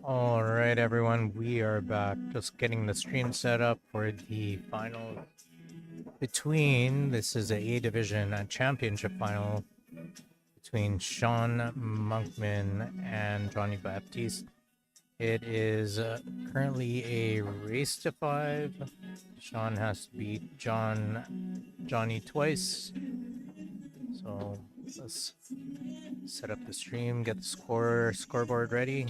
All right, everyone, we are back. Just getting the stream set up for the final between. This is a Division championship final between Sean Monkman and Johnny Baptiste. It is currently a race to five. Sean has to beat Johnny twice. So let's set up the stream, get the scoreboard ready.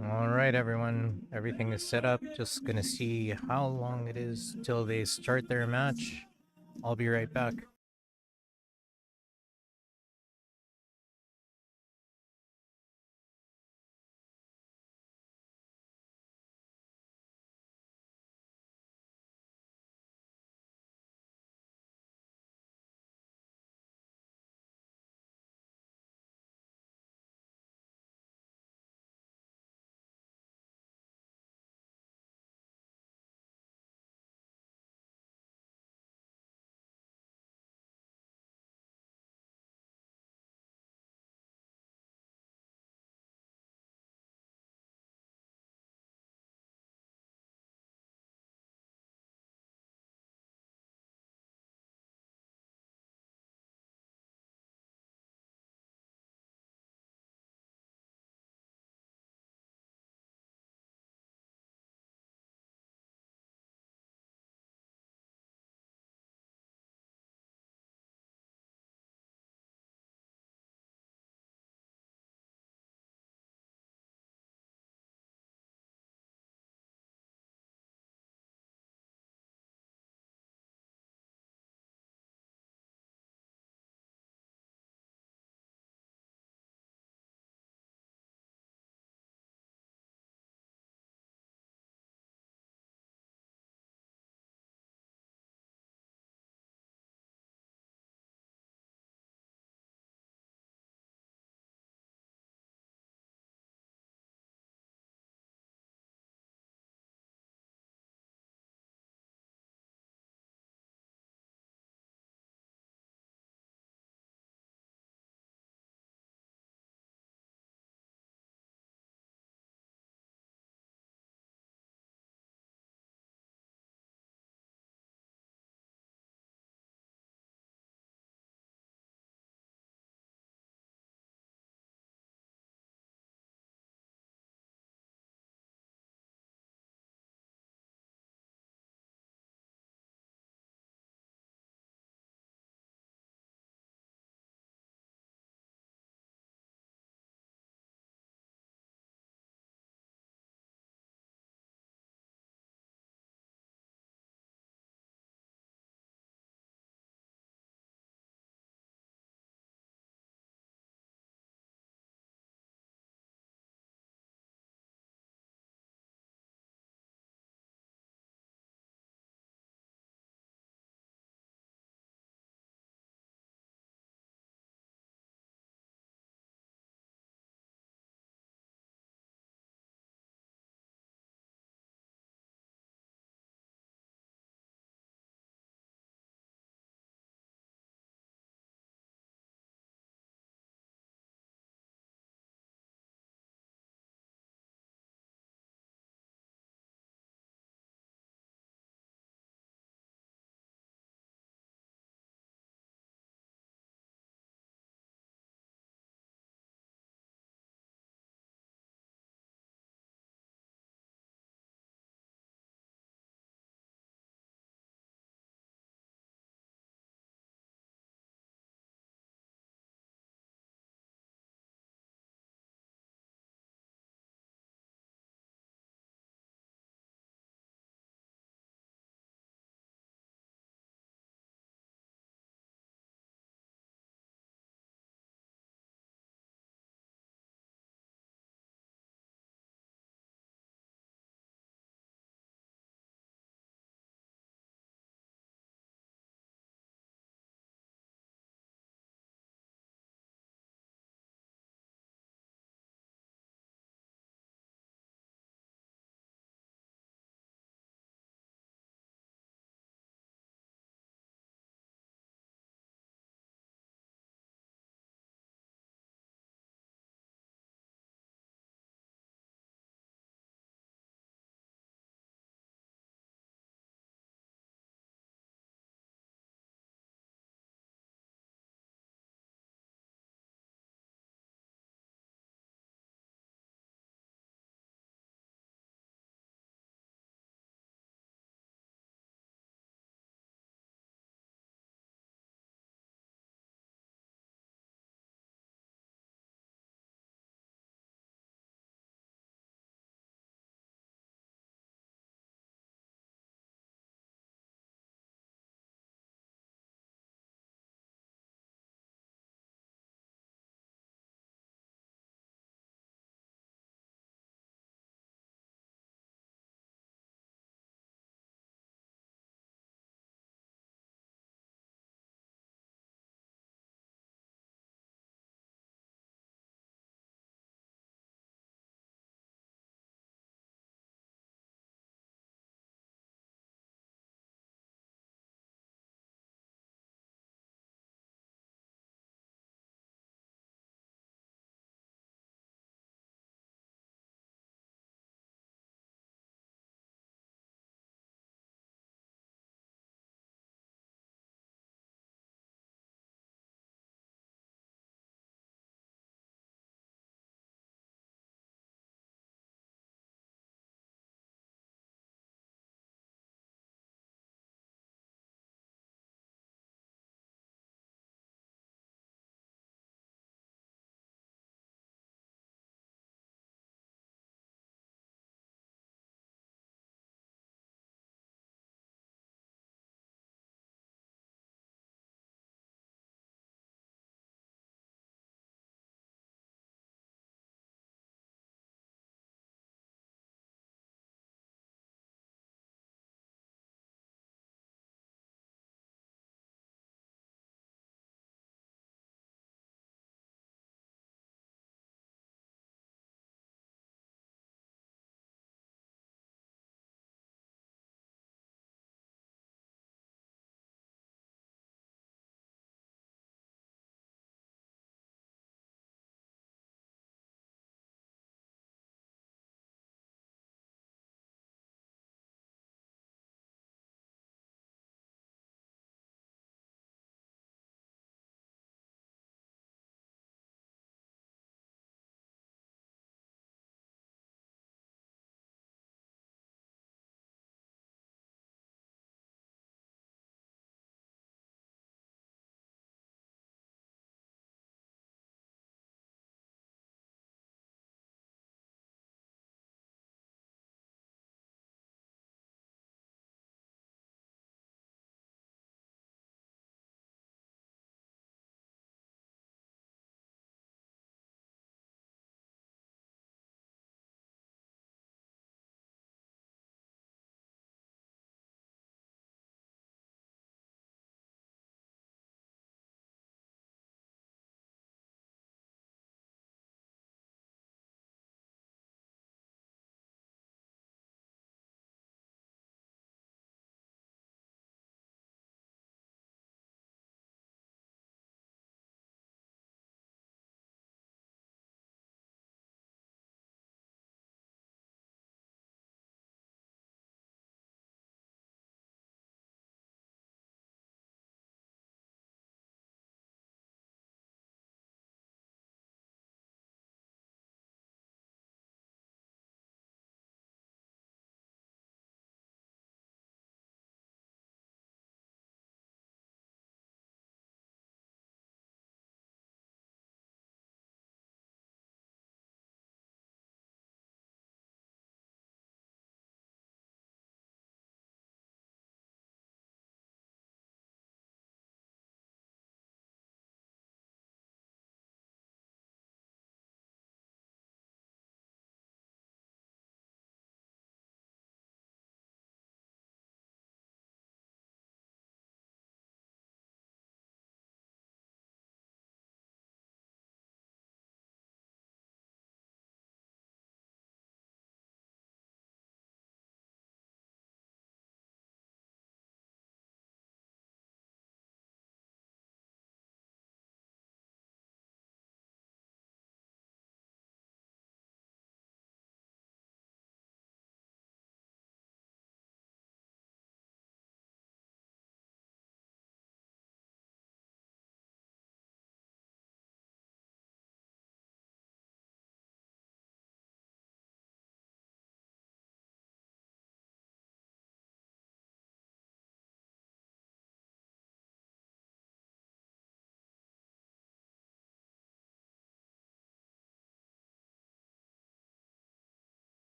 All right, everyone. Everything is set up. Just gonna see how long it is till they start their match. I'll be right back.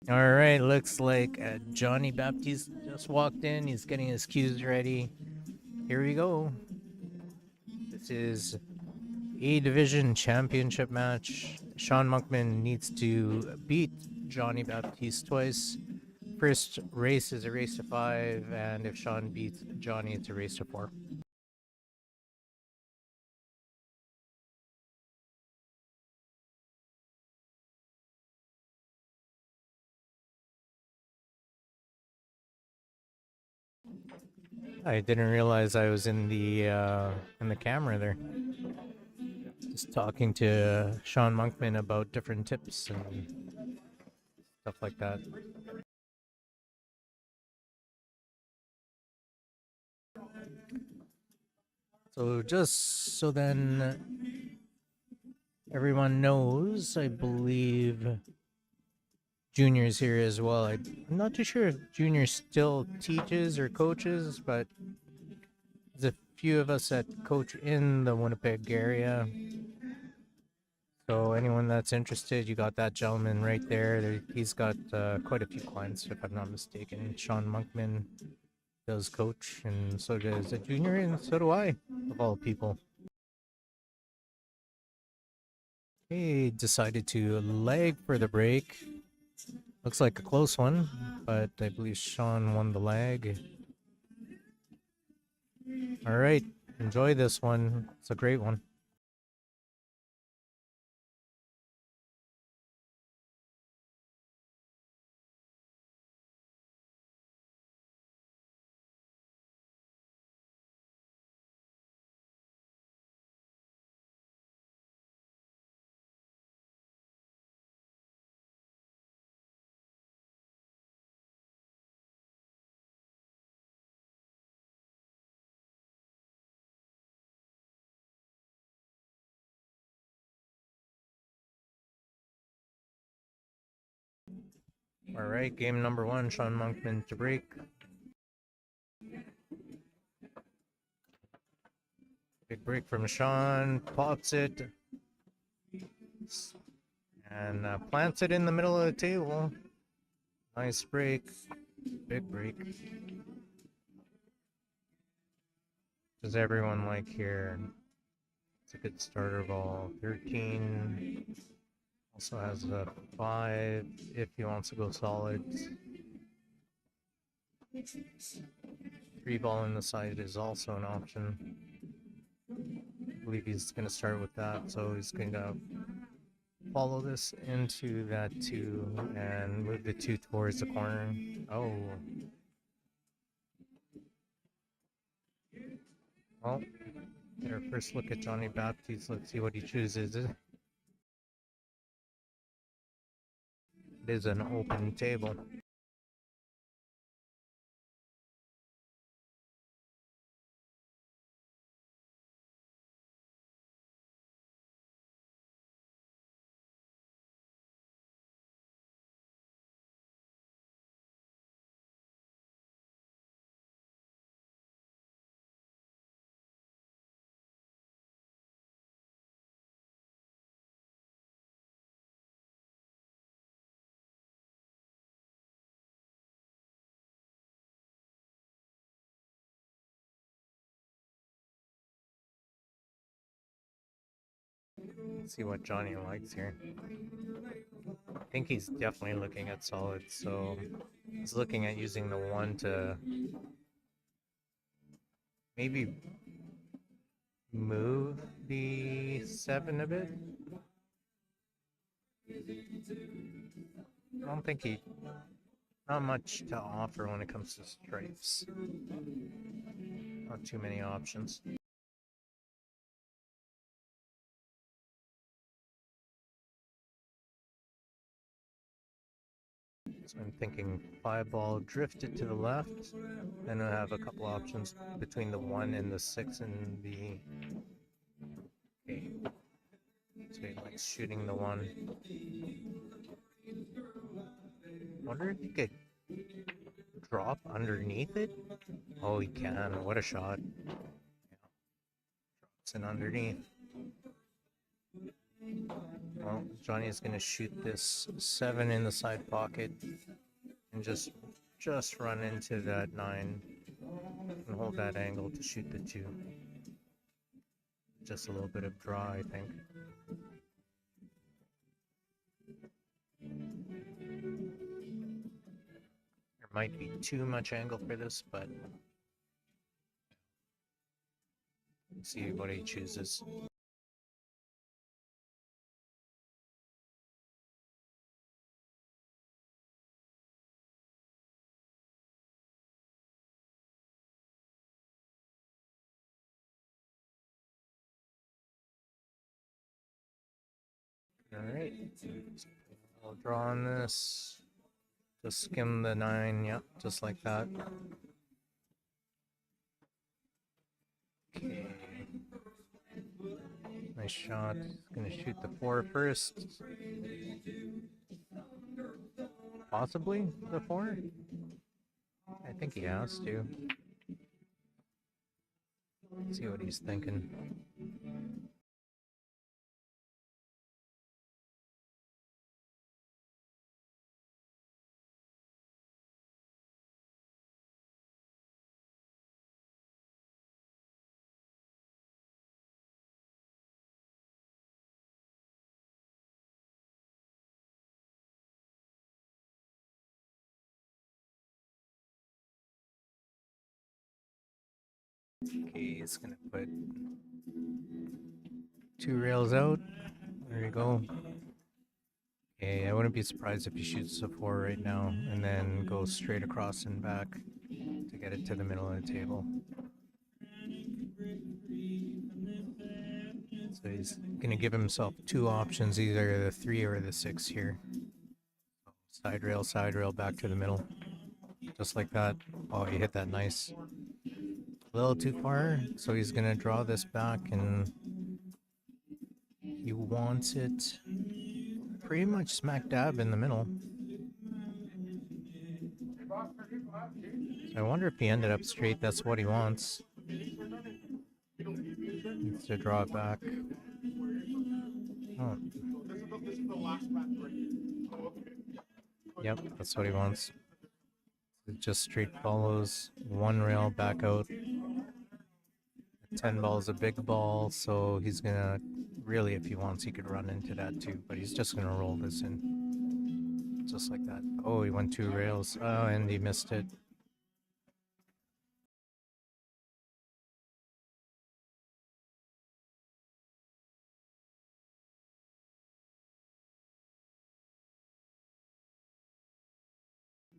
All right, looks like Johnny Baptiste just walked in. He's getting his cues ready. Here we go. This is A Division Championship match. Sean Monkman needs to beat Johnny Baptiste twice. First race is a race to 5, and if Sean beats Johnny, it's a race to 4. I didn't realize I was in the camera there. Just talking to Sean Monkman about different tips and stuff like that. So just so then everyone knows, I believe Junior's here as well. I'm not too sure if Junior still teaches or coaches, but there's a few of us that coach in the Winnipeg area. So anyone that's interested, you got that gentleman right there. He's got quite a few clients, if I'm not mistaken. Sean Monkman does coach, and so does a Junior, and so do I, of all people. He decided to lag for the break. Looks like a close one, but I believe Sean won the lag. All right, enjoy this one. It's a great one. All right, game number 1, Sean Monkman to break. Big break from Sean, pops it, and plants it in the middle of the table. Nice break, big break. Does everyone like here? It's a good starter ball. 13. Also has a 5 if he wants to go solid. 3 ball in the side is also an option. I believe he's going to start with that, so he's going to follow this into that 2 and move the 2 towards the corner. Oh. Well, our first look at Johnny Baptiste. Let's see what he chooses. It is an open table. Let's see what Johnny likes here. I think he's definitely looking at solid, so he's looking at using the 1 to maybe move the 7 a bit. I don't think not much to offer when it comes to stripes. Not too many options. So I'm thinking 5 ball, drift it to the left, and I have a couple options between the 1 and the 6 and the 8. So he likes shooting the 1. Wonder if he could drop underneath it? Oh, he can. What a shot. Yeah. Drops it underneath. Well, Johnny is going to shoot this 7 in the side pocket and just run into that 9 and hold that angle to shoot the 2. Just a little bit of draw, I think. There might be too much angle for this, but let's see what he chooses. Alright, I'll draw on this. Just skim the 9, yep, just like that. Okay. Nice shot. Gonna shoot the 4 first. Possibly the 4? I think he has to. Let's see what he's thinking. Okay, he's gonna put 2 rails out. There you go. Okay, I wouldn't be surprised if he shoots a 4 right now and then goes straight across and back to get it to the middle of the table. So he's gonna give himself 2 options, either the 3 or the 6 here. Side rail, back to the middle. Just like that. Oh, he hit that nice. A little too far, so he's gonna draw this back, and he wants it pretty much smack dab in the middle. So I wonder if he ended up straight. That's what he wants. Needs to draw it back. Oh. Yep, that's what he wants. It just straight follows 1 rail back out. 10 ball is a big ball, so he's gonna really, if he wants, he could run into that too, but he's just gonna roll this in just like that. Oh, he went 2 rails. Oh, and he missed it.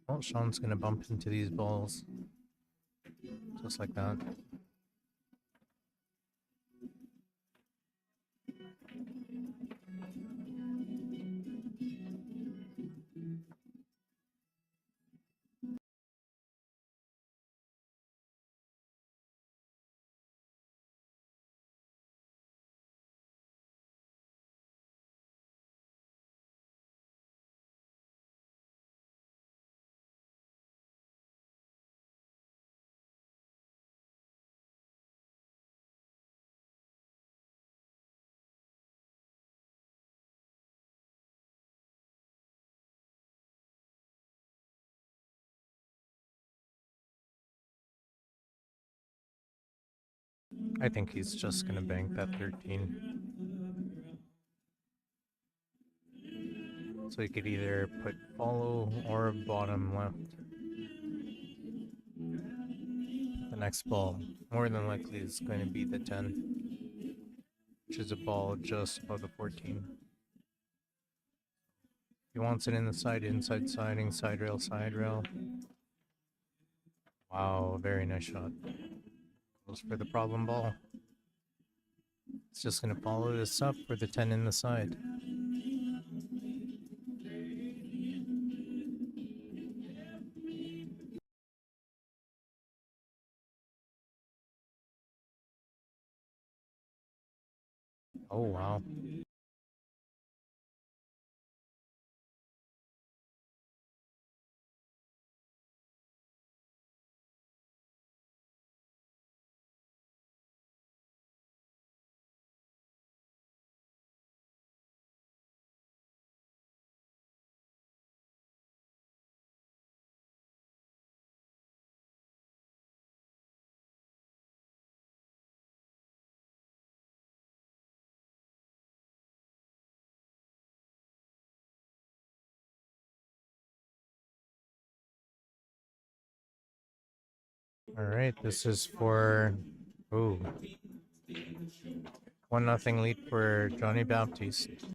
Well, Sean's gonna bump into these balls just like that. I think he's just gonna bank that 13. So he could either put follow or bottom left. The next ball, more than likely, is going to be the 10, which is a ball just above the 14. He wants it in the side, inside siding, side rail, side rail. Wow, very nice shot. Goes for the problem ball. It's just going to follow this up for the 10 in the side. Oh, wow. All right, this is for ooh, 1-0 lead for Johnny Baptiste.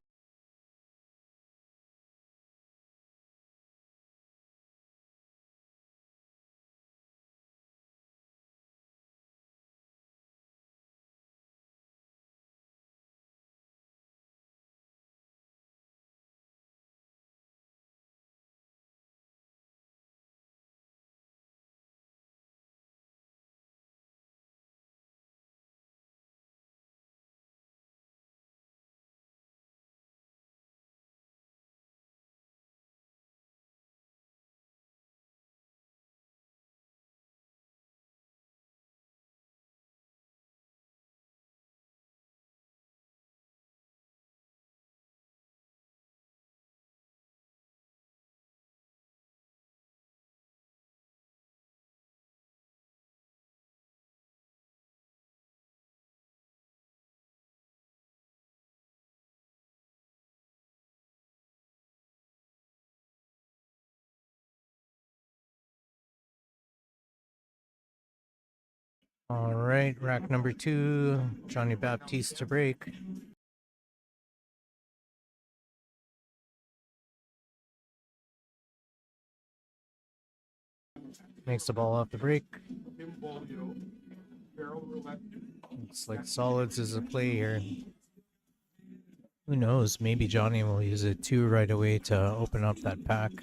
All right, rack number 2, Johnny Baptiste to break. Makes the ball off the break. Looks like solids is a play here. Who knows? Maybe Johnny will use it too right away to open up that pack.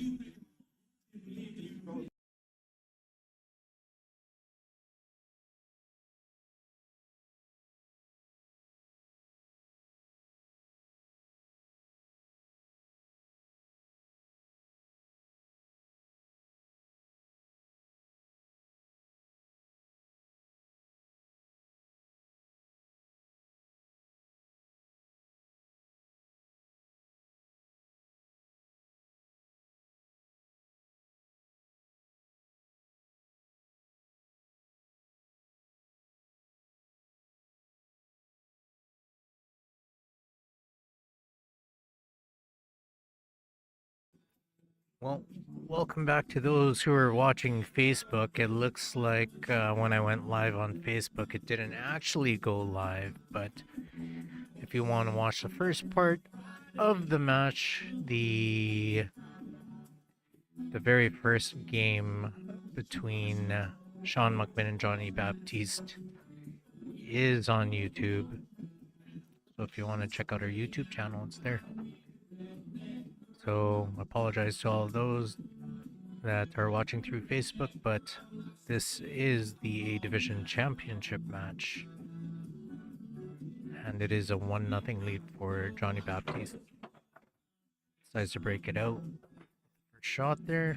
Well, welcome back to those who are watching Facebook. It looks like when I went live on Facebook, it didn't actually go live. But if you want to watch the first part of the match, the very first game between Sean Monkman and Johnny Baptiste is on YouTube. So if you want to check out our YouTube channel, it's there. So I apologize to all of those that are watching through Facebook, but this is the A Division Championship match. And it is a 1-0 lead for Johnny Baptiste. Decides to break it out. First shot there.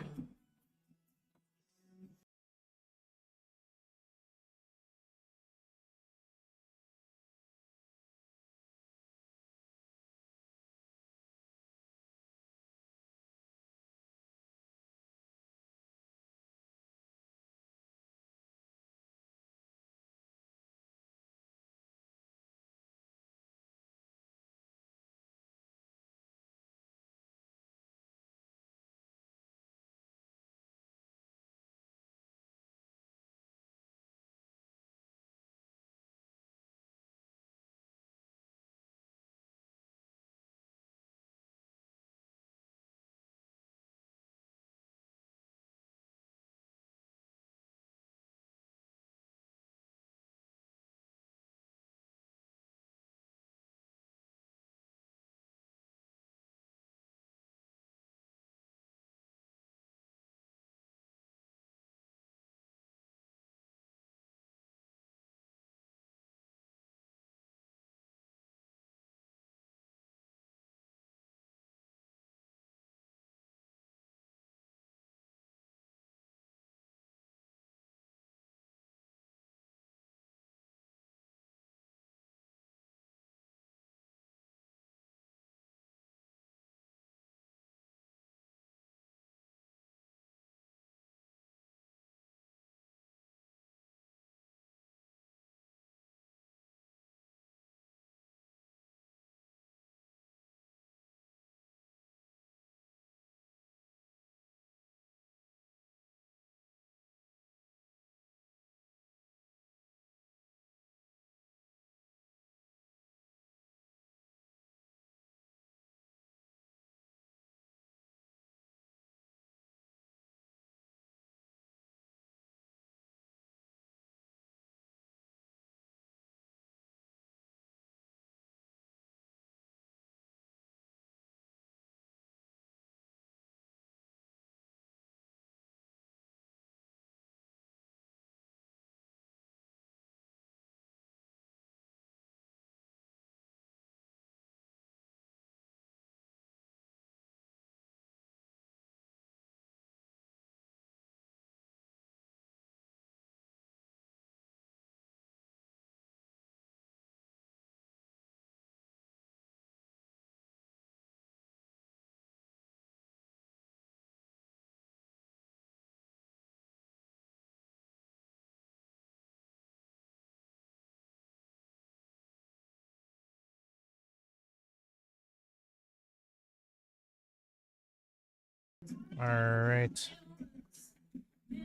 Alright.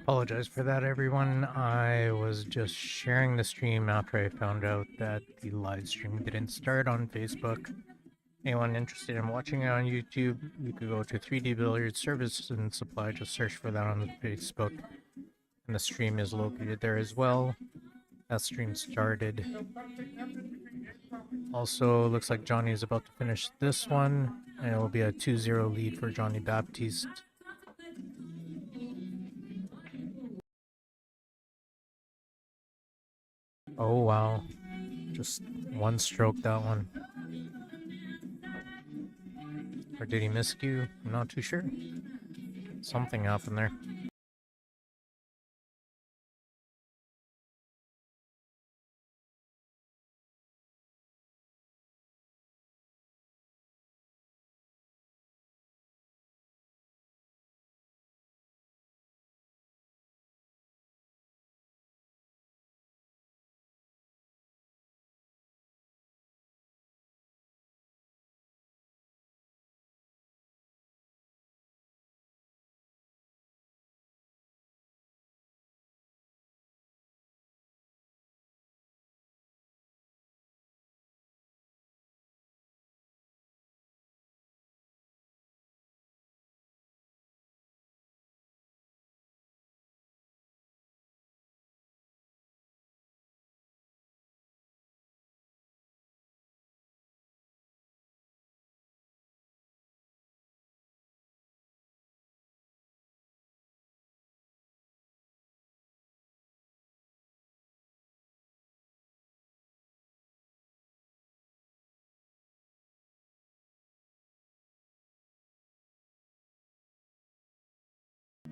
Apologize for that, everyone. I was just sharing the stream after I found out that the live stream didn't start on Facebook. Anyone interested in watching it on YouTube, you could go to 3D Billiards Service and Supply. Just search for that on Facebook. And the stream is located there as well. That stream started. Also, looks like Johnny is about to finish this one, and it will be a 2-0 lead for Johnny Baptiste. Oh wow, just one stroke that one. Or did he miscue? I'm not too sure. Something happened there.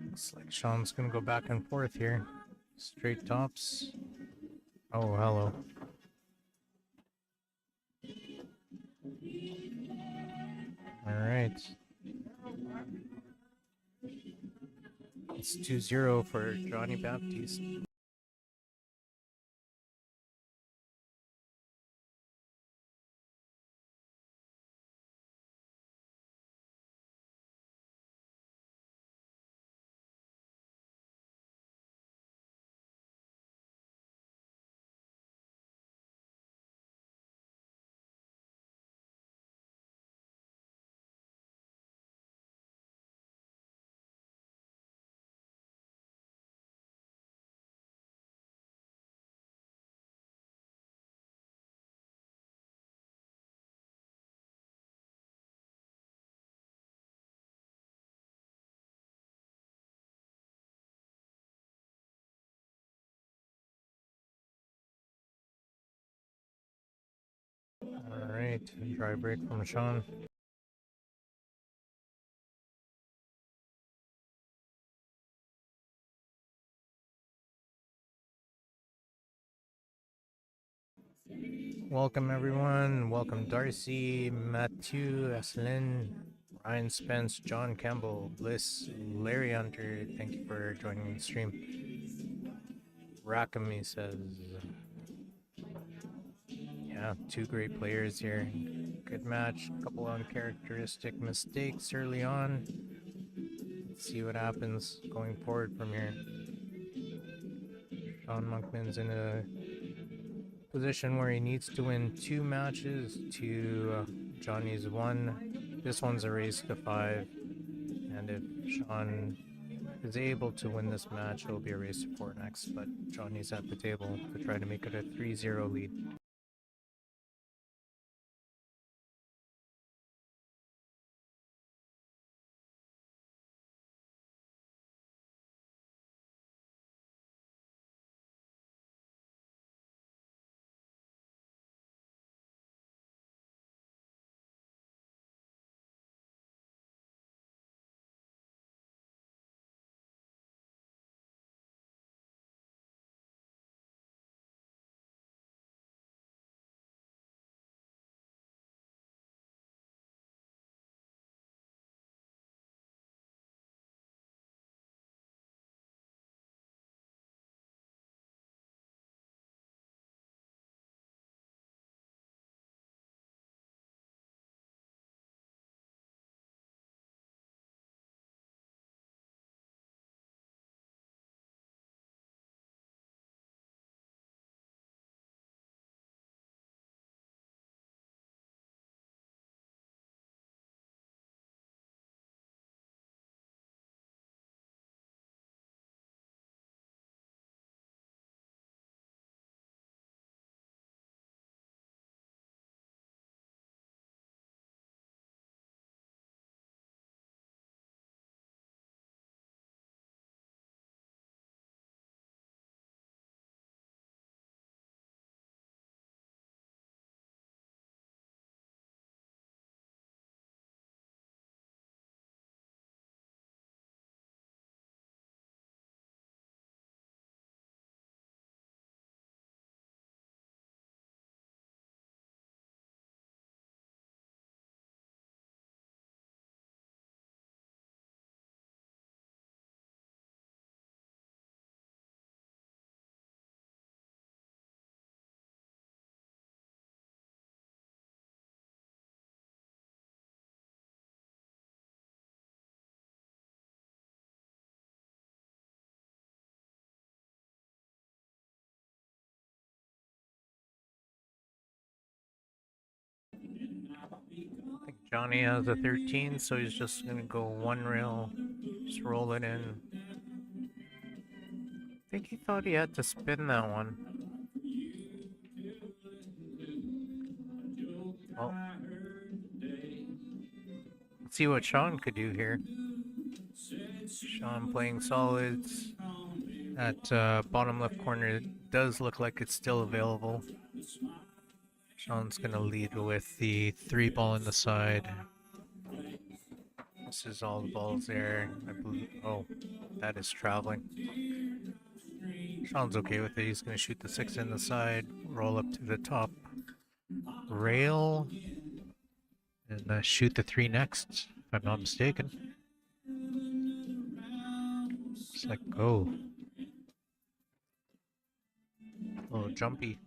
Looks like Sean's gonna go back and forth here. Straight tops. Oh, hello. Alright. It's 2-0 for Johnny Baptiste. Alright, dry break from Sean. Welcome everyone. Welcome Darcy, Matthew, Aslin, Ryan Spence, John Campbell, Bliss, Larry Hunter. Thank you for joining the stream. Rakami says, yeah, two great players here. Good match. A couple uncharacteristic mistakes early on. Let's see what happens going forward from here. Sean Monkman's in a position where he needs to win 2 matches to Johnny's 1. This one's a race to 5, and if Sean is able to win this match, it'll be a race to 4 next, but Johnny's at the table to try to make it a 3-0 lead. Johnny has a 13, so he's just gonna go one rail, just roll it in. I think he thought he had to spin that one. Oh. Let's see what Sean could do here. Sean playing solids. That bottom left corner does look like it's still available. Sean's gonna lead with the 3 ball in the side. This is all the balls there. I believe. Oh, that is traveling. Sean's okay with it. He's gonna shoot the 6 in the side, roll up to the top rail, and shoot the 3 next, if I'm not mistaken. It's like, oh. Oh, jumpy.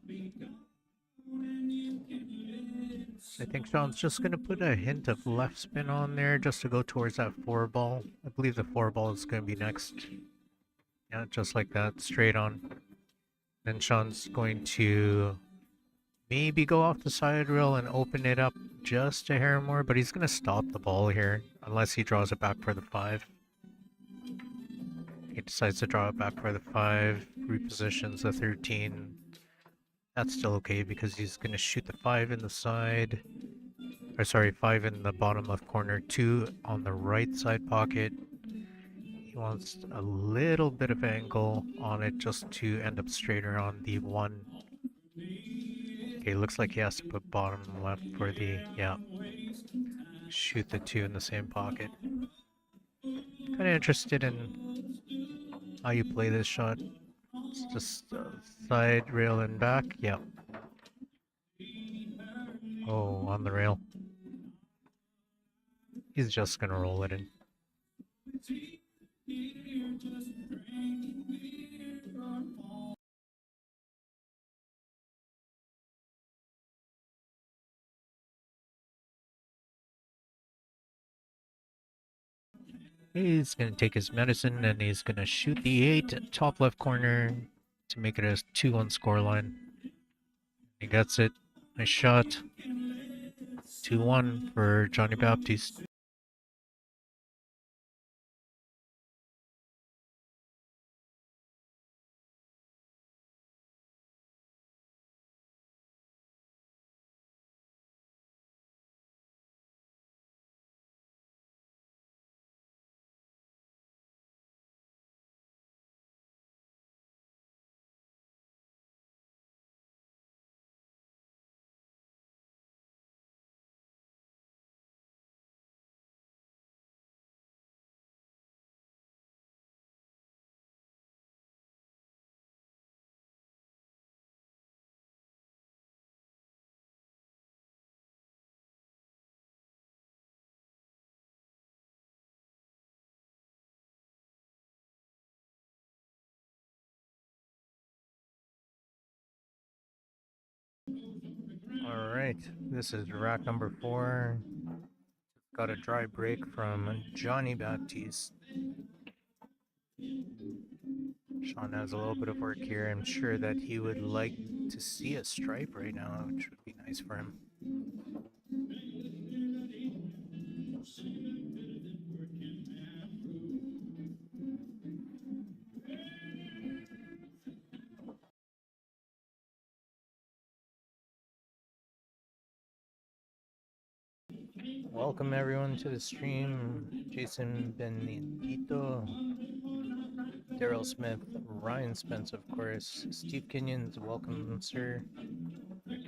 I think Sean's just going to put a hint of left spin on there just to go towards that 4 ball. I believe the 4 ball is going to be next. Yeah, just like that, straight on. Then Sean's going to maybe go off the side rail and open it up just a hair more, but he's going to stop the ball here unless he draws it back for the 5. He decides to draw it back for the 5, repositions the 13. That's still okay because he's going to shoot the 5 in the side. Or sorry, 5 in the bottom left corner, 2 on the right side pocket. He wants a little bit of angle on it just to end up straighter on the 1. Okay, looks like he has to put bottom left for the, yeah. Shoot the 2 in the same pocket. Kind of interested in how you play this shot. It's just side rail and back, yeah. Oh, on the rail. He's just gonna roll it in. He's gonna take his medicine and he's gonna shoot the 8 top left corner to make it a 2-1 scoreline. He gets it. Nice shot. 2-1 for Johnny Baptiste. Alright, this is rack number 4. Got a dry break from Johnny Baptiste. Sean has a little bit of work here. I'm sure that he would like to see a stripe right now, which would be nice for him. Welcome everyone to the stream. Jason Benedito, Daryl Smith, Ryan Spence, of course, Steve Kenyons, welcome, sir.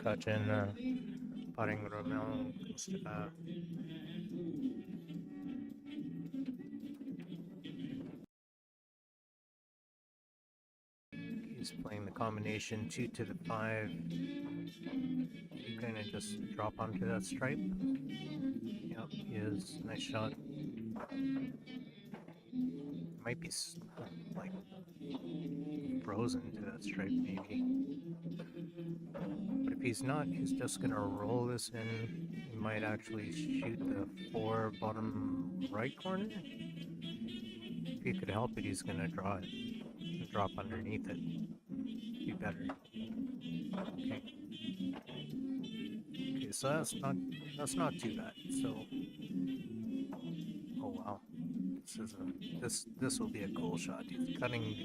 Kachin, Paring Romel, he's playing the combination 2 to the 5. He's gonna just drop onto that stripe. Yep, he is. Nice shot. Might be like frozen to that stripe, maybe. But if he's not, he's just gonna roll this in. He might actually shoot the 4 bottom right corner. If he could help it, he's gonna draw it. Drop underneath it. be better. Okay. Okay, so that's not too bad. So, oh wow, this will be a cool shot. He's cutting.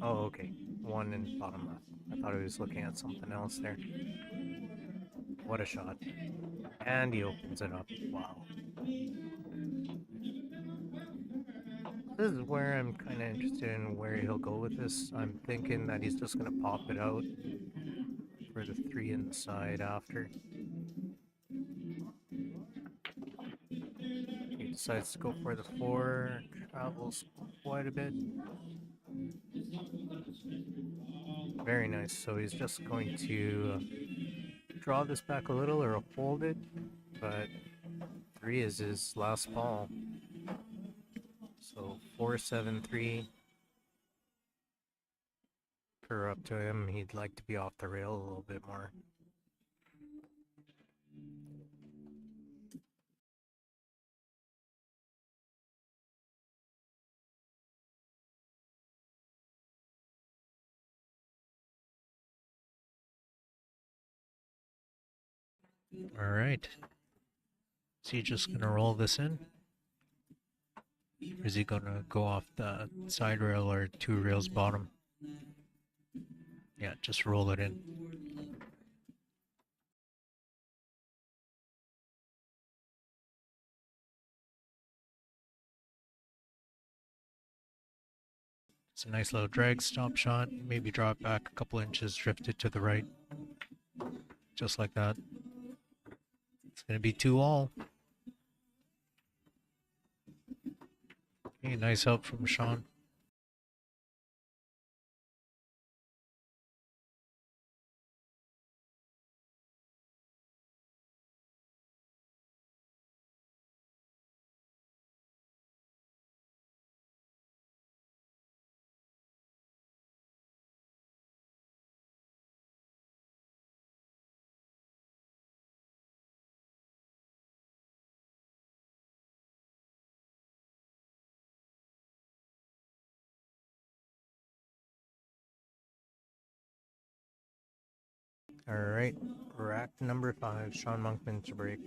Oh, okay. One in bottom left. I thought he was looking at something else there. What a shot. And he opens it up. Wow. This is where I'm kind of interested in where he'll go with this. I'm thinking that he's just going to pop it out for the three inside after. He decides to go for the four, travels quite a bit. Very nice. So he's just going to draw this back a little or fold it, but three is his last ball. So 4-7-3. Per up to him, he'd like to be off the rail a little bit more. All right. Is he just gonna roll this in? Or is he gonna go off the side rail or two rails bottom? Yeah, just roll it in. It's a nice little drag stop shot. Maybe draw it back a couple inches, drift it to the right. Just like that. It's gonna be 2-all. Okay, nice help from Sean. All right, rack number 5, Sean Monkman to break.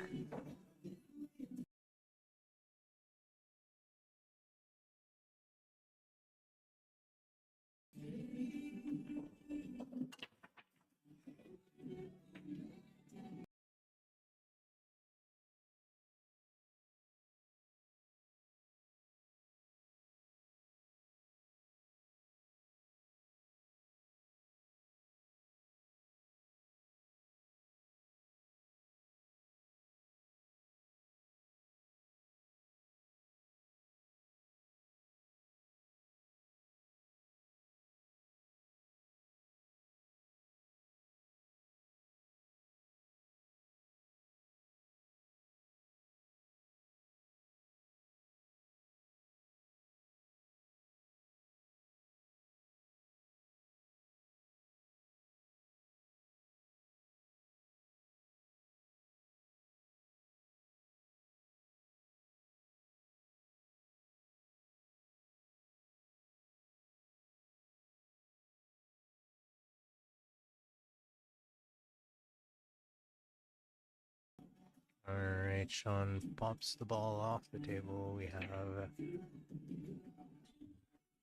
All right, Sean pops the ball off the table. We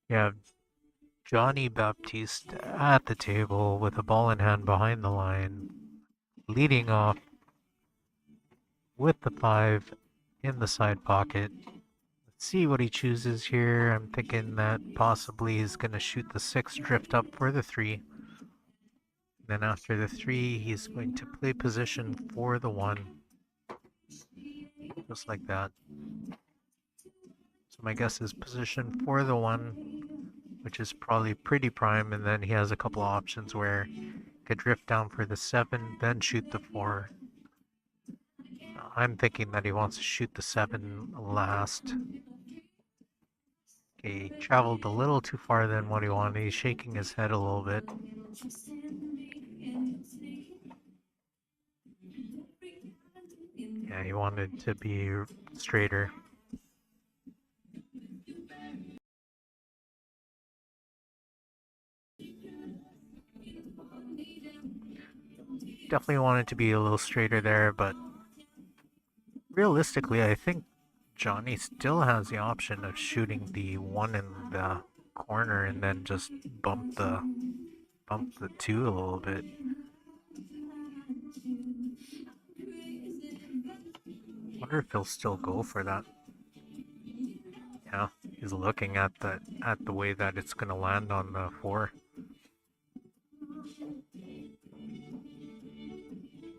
have Johnny Baptiste at the table with a ball in hand behind the line, leading off with the 5 in the side pocket. Let's see what he chooses here. I'm thinking that possibly he's going to shoot the 6, drift up for the 3. Then after the 3, he's going to play position for the 1. Just like that. So my guess is position for the 1, which is probably pretty prime, and then he has a couple of options where he could drift down for the 7, then shoot the 4. I'm thinking that he wants to shoot the 7 last. Okay, he traveled a little too far than what he wanted. He's shaking his head a little bit. Yeah, he wanted to be straighter. Definitely want it to be a little straighter there, but realistically, I think Johnny still has the option of shooting the one in the corner and then just bump the two a little bit. Wonder if he'll still go for that. Yeah, he's looking at the way that it's gonna land on the four.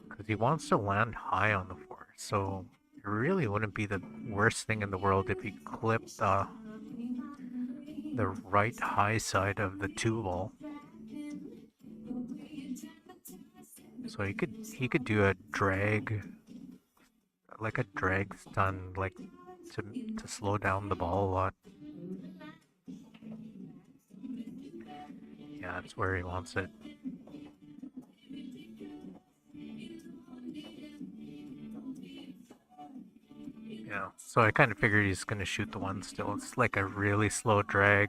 Because he wants to land high on the four, so it really wouldn't be the worst thing in the world if he clipped the right high side of the two ball. So he could do a drag, like a drag stun, like to slow down the ball a lot. Yeah, that's where he wants it. Yeah, so I kind of figured he's gonna shoot the one still. It's like a really slow drag,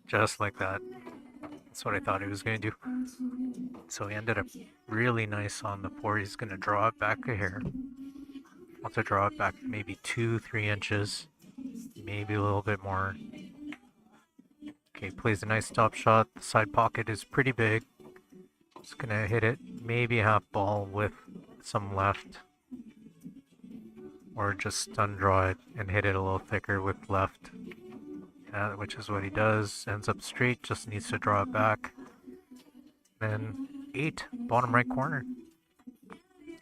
just like that. That's what I thought he was gonna do. So he ended up really nice on the four. He's gonna draw it back a hair. Wants to draw it back maybe 2-3 inches, maybe a little bit more. Okay, plays a nice top shot. The side pocket is pretty big. Just gonna hit it maybe half ball with some left. Or just stun draw it and hit it a little thicker with left. Yeah, which is what he does. Ends up straight, just needs to draw it back. Then 8, bottom right corner.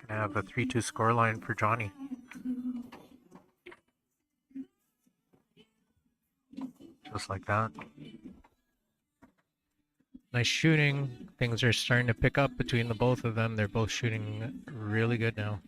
Gonna have a 3-2 scoreline for Johnny. Just like that. Nice shooting. Things are starting to pick up between the both of them. They're both shooting really good now.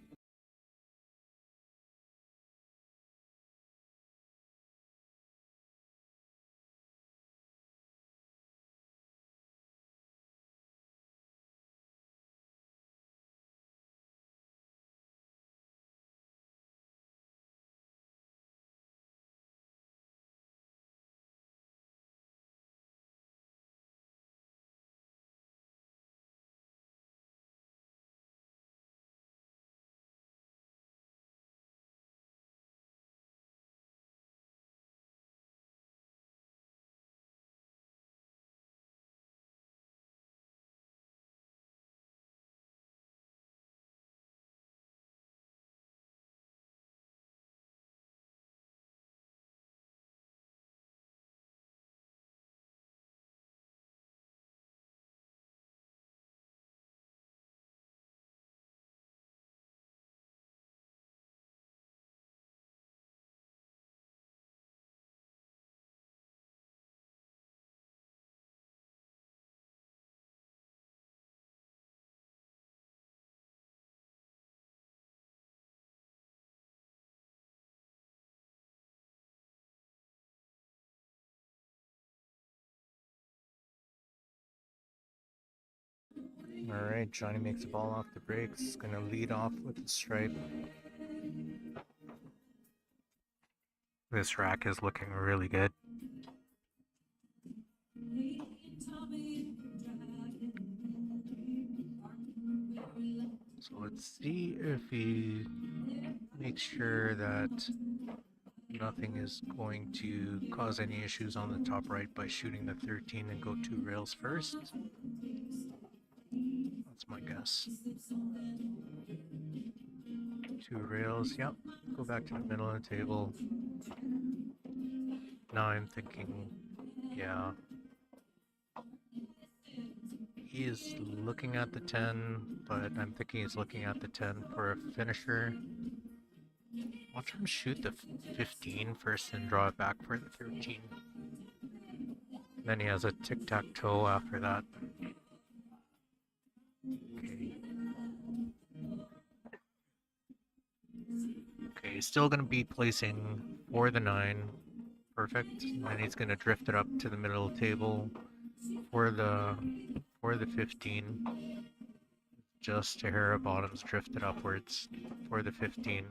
Alright, Johnny makes the ball off the breaks. Gonna lead off with the stripe. This rack is looking really good. So let's see if he makes sure that nothing is going to cause any issues on the top right by shooting the 13 and go 2 rails first. That's my guess. 2 rails, yep. Go back to the middle of the table. Now I'm thinking, yeah. He is looking at the 10, but I'm thinking he's looking at the 10 for a finisher. Watch him shoot the 15 first and draw it back for the 13. Then he has a tic-tac-toe after that. Okay. Okay, he's still going to be placing for the 9. Perfect. And then he's going to drift it up to the middle of the table for the 15. Just a hair of bottoms drifted upwards for the 15.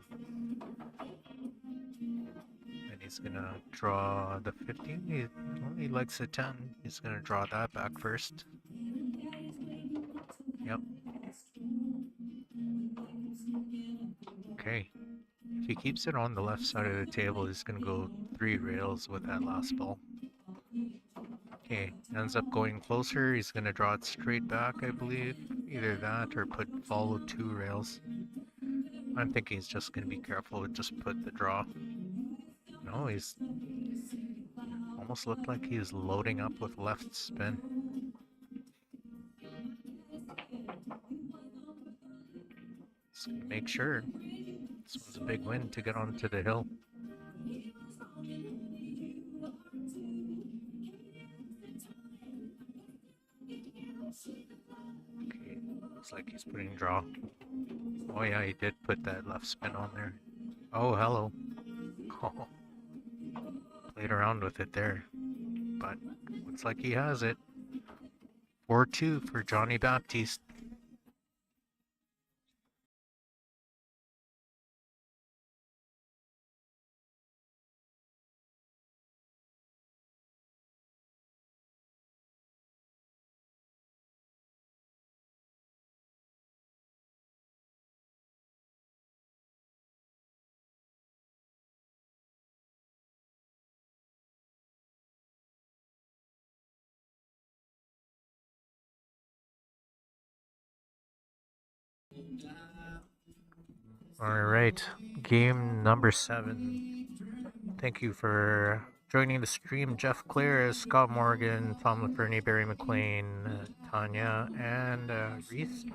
And he's gonna draw the 15. He likes the 10. He's gonna draw that back first. Okay. If he keeps it on the left side of the table, he's going to go 3 rails with that last ball. Okay, ends up going closer. He's going to draw it straight back, I believe. Either that or follow 2 rails. I'm thinking he's just going to be careful with just put the draw. No, he's almost looked like he was loading up with left spin. Just gonna make sure. This one's a big win to get onto the hill. Okay, looks like he's putting draw. Oh yeah, he did put that left spin on there. Oh, hello. Oh, played around with it there. But looks like he has it. 4-2 for Johnny Baptiste. All right, game number 7. Thank you for joining the stream, Jeff Clare, Scott Morgan, Tom LaFernie, Barry McLean, Tanya, and Reese.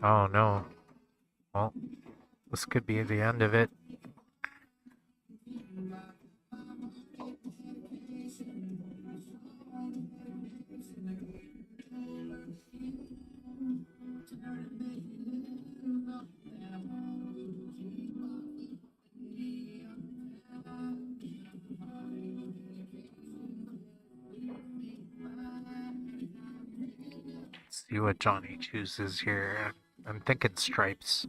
Oh no. Well, this could be the end of it. Let's see what Johnny chooses here. I'm thinking stripes.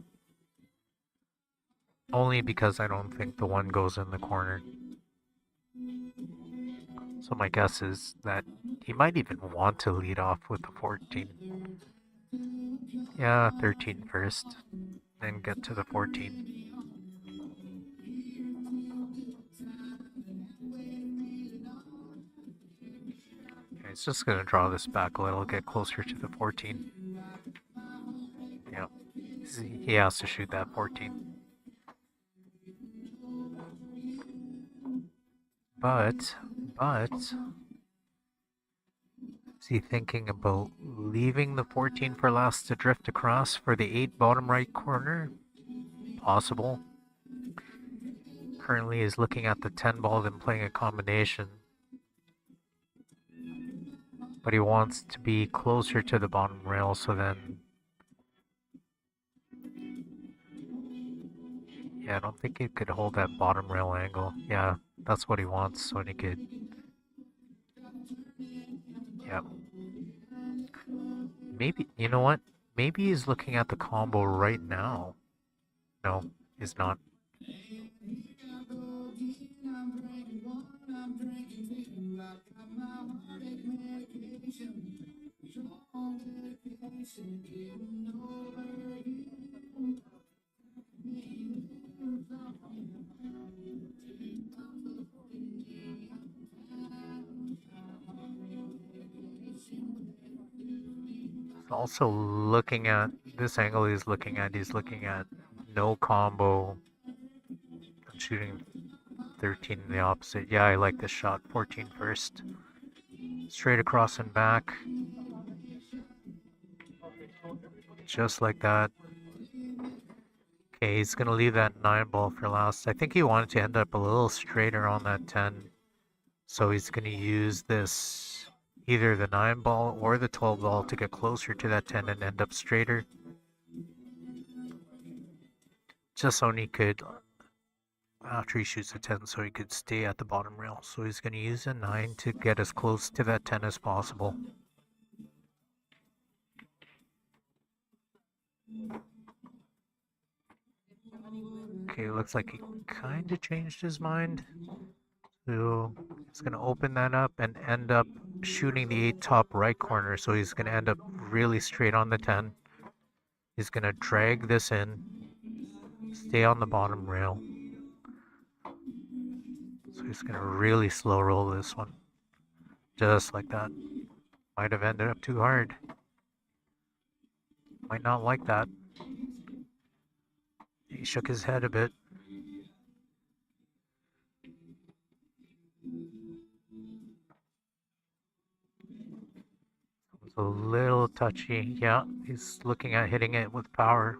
Only because I don't think the one goes in the corner. So my guess is that he might even want to lead off with the 14. Yeah, 13 first, then get to the 14. Okay, he's just going to draw this back a little, get closer to the 14. Yeah, he has to shoot that 14. But, is he thinking about leaving the 14 for last to drift across for the 8 bottom right corner? Possible. Currently is looking at the 10 ball, then playing a combination. But he wants to be closer to the bottom rail, so then... Yeah, I don't think he could hold that bottom rail angle. Yeah, that's what he wants, so he could... Yeah. Maybe, you know what? Maybe he's looking at the combo right now. No, he's not. Also looking at this angle he's looking at no combo and shooting 13 in the opposite. Yeah, I like this shot. 14 first. Straight across and back. Just like that. Okay, he's going to leave that 9 ball for last. I think he wanted to end up a little straighter on that 10. So he's going to use this, either the 9 ball or the 12 ball to get closer to that 10 and end up straighter. Just so he could, after he shoots a 10, so he could stay at the bottom rail. So he's going to use a 9 to get as close to that 10 as possible. Okay, looks like he kind of changed his mind. So he's going to open that up and end up shooting the 8 top right corner. So he's going to end up really straight on the 10. He's gonna drag this in, stay on the bottom rail. So he's gonna really slow roll this one. Just like that. Might have ended up too hard. Might not like that. He shook his head a bit. It's a little touchy. Yeah, he's looking at hitting it with power.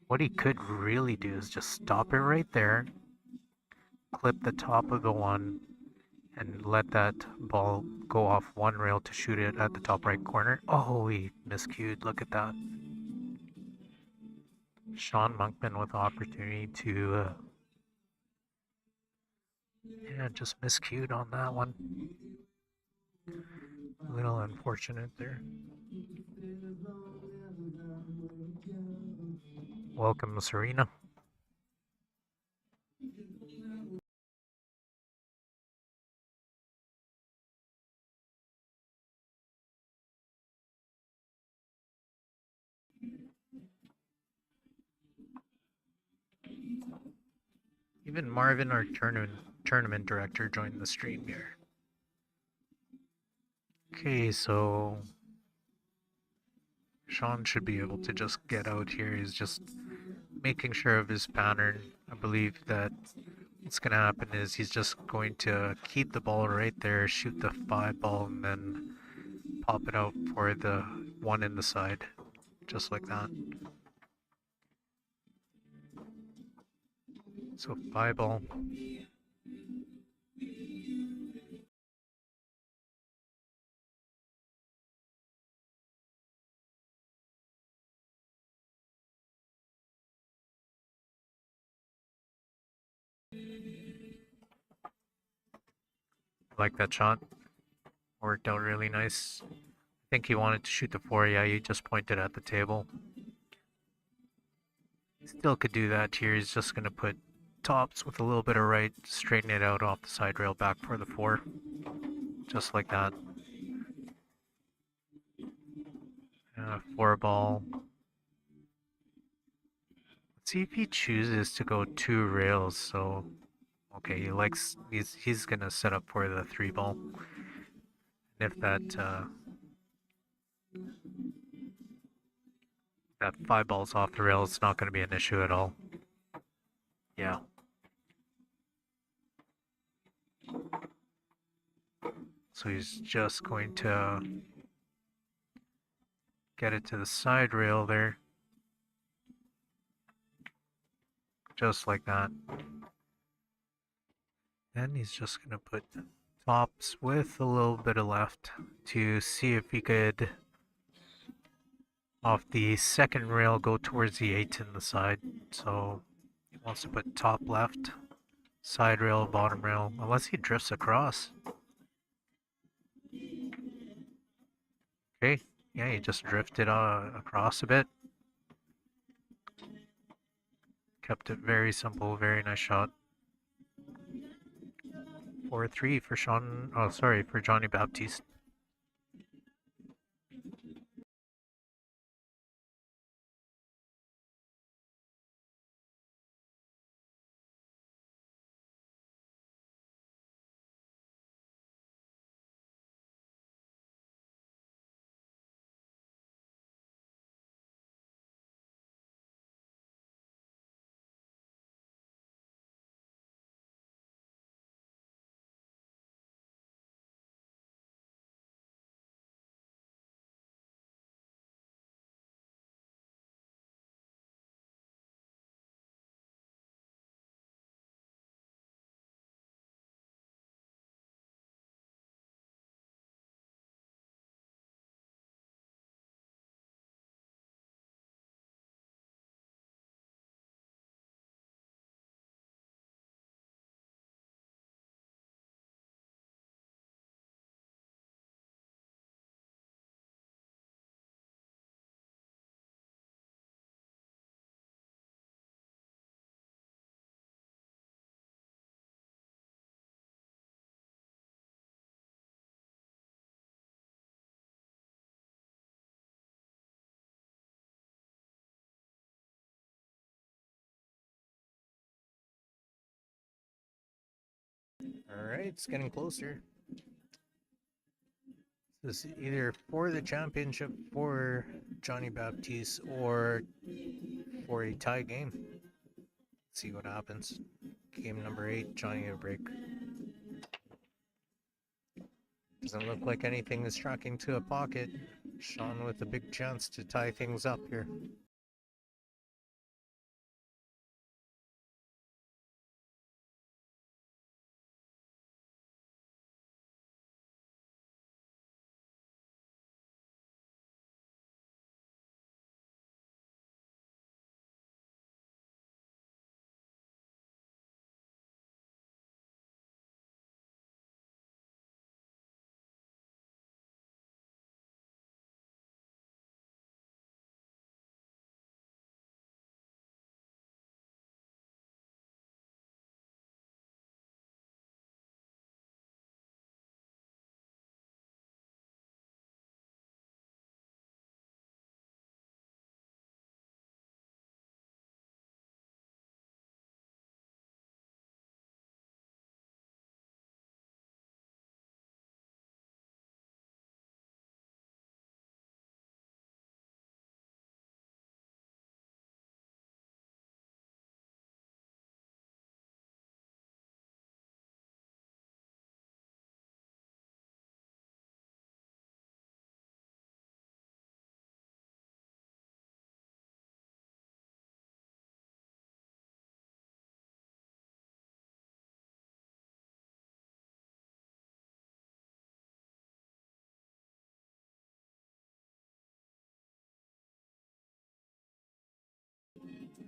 What he could really do is just stop it right there, clip the top of the one, and let that ball go off one rail to shoot it at the top right corner. Oh, he miscued. Look at that. Sean Monkman with the opportunity to, yeah, just miscued on that one. A little unfortunate there. Welcome, Serena. Even Marvin, our tournament director, joined the stream here. Okay, so Sean should be able to just get out here. He's just making sure of his pattern. I believe that what's going to happen is he's just going to keep the ball right there, shoot the 5 ball, and then pop it out for the one in the side, just like that. So 5 ball. Like that shot. Worked out really nice. I think he wanted to shoot the 4. Yeah, he just pointed at the table. Still could do that here. He's just going to put tops with a little bit of right, straighten it out off the side rail back for the 4. Just like that. 4 ball. Let's see if he chooses to go 2 rails. So, okay, he's gonna set up for the 3 ball. And if that 5 ball's off the rail, it's not gonna be an issue at all. Yeah. So he's just going to get it to the side rail there. Just like that. Then he's just going to put tops with a little bit of left to see if he could, off the second rail, go towards the 8 in the side. So he wants to put top left, side rail, bottom rail, unless he drifts across. Okay, yeah, he just drifted across a bit. Kept it very simple, very nice shot. 4-3 for Sean, oh sorry, for Johnny Baptiste. Alright, it's getting closer. This is either for the championship for Johnny Baptiste or for a tie game. Let's see what happens. Game number 8, Johnny a break. Doesn't look like anything is tracking to a pocket. Sean with a big chance to tie things up here.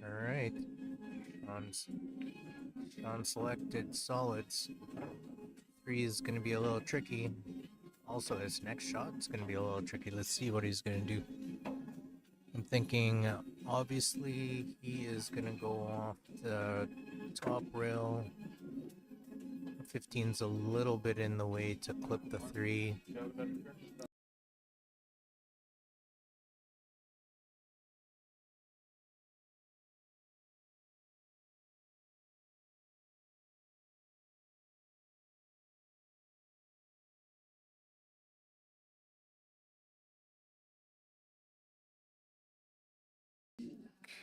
Alright. Sean selected solids. 3 is going to be a little tricky. Also, his next shot is going to be a little tricky. Let's see what he's going to do. I'm thinking, obviously, he is going to go off the top rail. 15's a little bit in the way to clip the 3.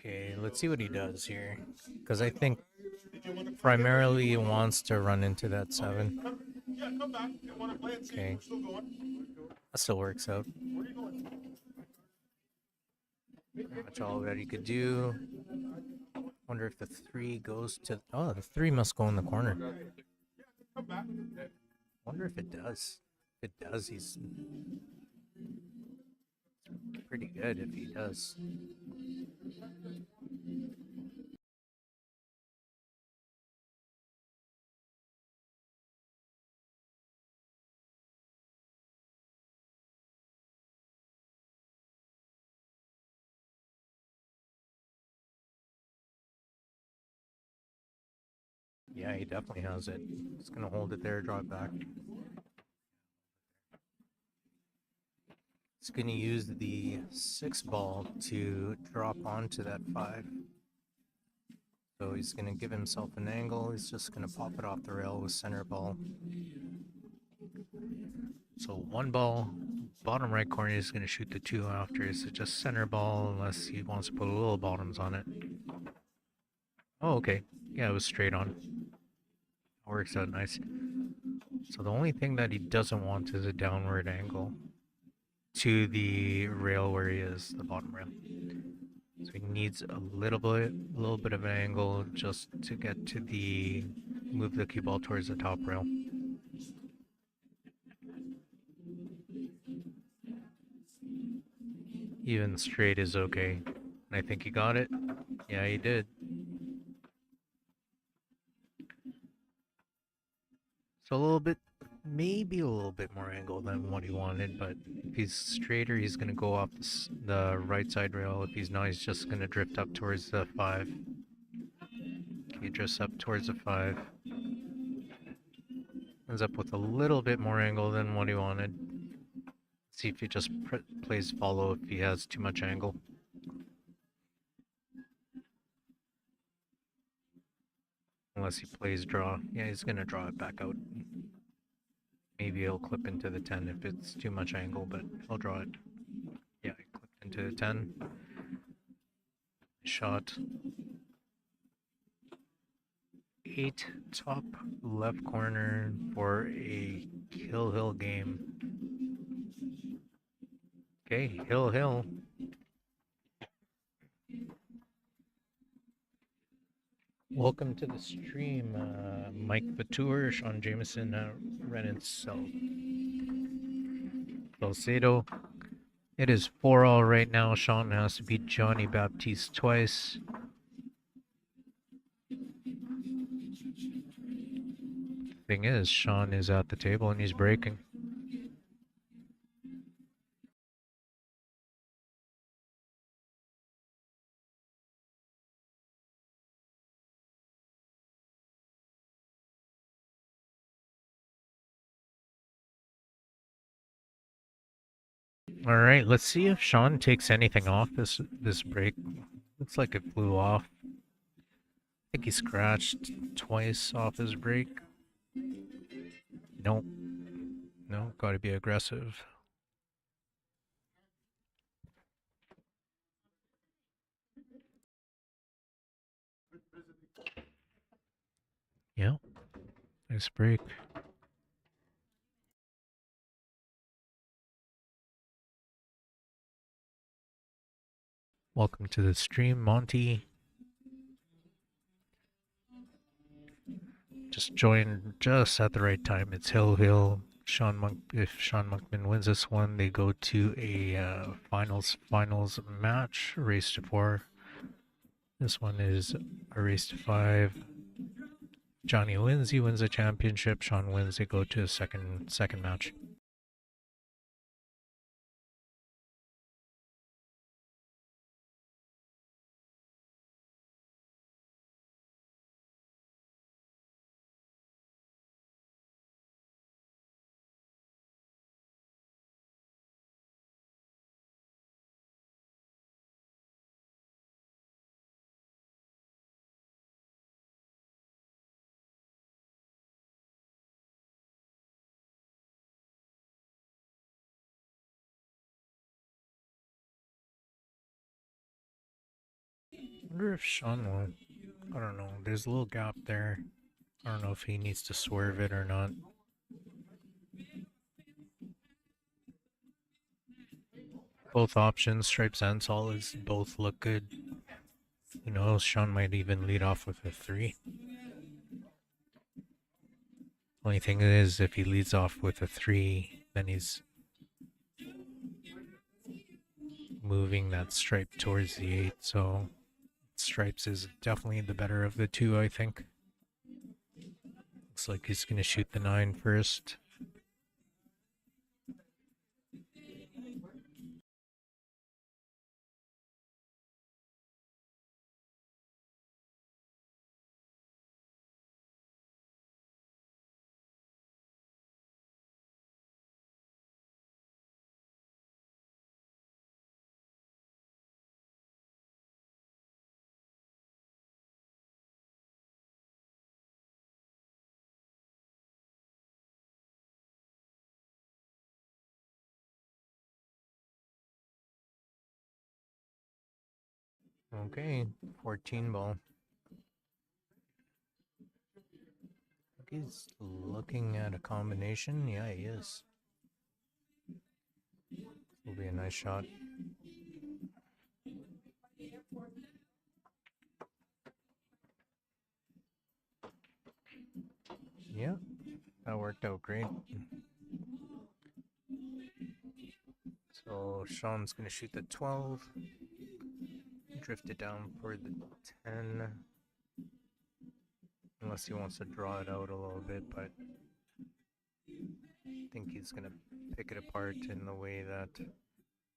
Okay, let's see what he does here. Because I think primarily he wants to run into that 7. Okay. That still works out. Pretty much all that he could do. Wonder if the 3 goes to... Oh, the 3 must go in the corner. Wonder if it does. If it does, he's pretty good if he does. Yeah, he definitely has it. He's gonna hold it there, draw it back. He's gonna use the 6 ball to drop onto that 5. So he's gonna give himself an angle. He's just gonna pop it off the rail with center ball. So 1 ball, bottom right corner is gonna shoot the 2 after. So just center ball unless he wants to put little bottoms on it. Oh, okay. Yeah, it was straight on. Works out nice. So the only thing that he doesn't want is a downward angle to the rail where he is, the bottom rail. So he needs a little bit of an angle just to get to the, move the cue ball towards the top rail. Even straight is okay. And I think he got it. Yeah, he did. So a little bit, maybe a little bit more angle than what he wanted, but if he's straighter, he's going to go off the right side rail. If he's not, he's just going to drift up towards the 5. He drifts up towards the 5. Ends up with a little bit more angle than what he wanted. See if he just plays follow if he has too much angle. unless he plays draw. Yeah, he's gonna draw it back out. Maybe he'll clip into the 10 if it's too much angle, but he'll draw it. Yeah, he clipped into the 10. Shot. 8 top left corner for a Hill game. Okay, Hill. Welcome to the stream, Mike Batur, Sean Jameson, Renan Salcedo. It is 4-all right now. Sean has to beat Johnny Baptiste twice. Thing is, Sean is at the table and he's breaking. All right, let's see if Sean takes anything off this break. Looks like it flew off. I think he scratched twice off his break. Nope. No, gotta be aggressive. Yeah, nice break. Welcome to the stream, Monty. Just joined just at the right time. It's Hill. If Sean Monkman wins this one, they go to a finals match, race to 4. This one is a race to 5. Johnny wins, he wins the championship. Sean wins, they go to a second match. I wonder if Sean will. I don't know. There's a little gap there. I don't know if he needs to swerve it or not. Both options, stripes and solids, both look good. Who knows? Sean might even lead off with a 3. Only thing is, if he leads off with a 3, then he's moving that stripe towards the 8. So stripes is definitely the better of the 2, I think. Looks like he's going to shoot the 9 first. Okay, 14 ball. He's looking at a combination. Yeah, he is. Will be a nice shot. Yeah, that worked out great. So Sean's gonna shoot the 12. Drift it down for the 10. Unless he wants to draw it out a little bit, but I think he's gonna pick it apart in the way that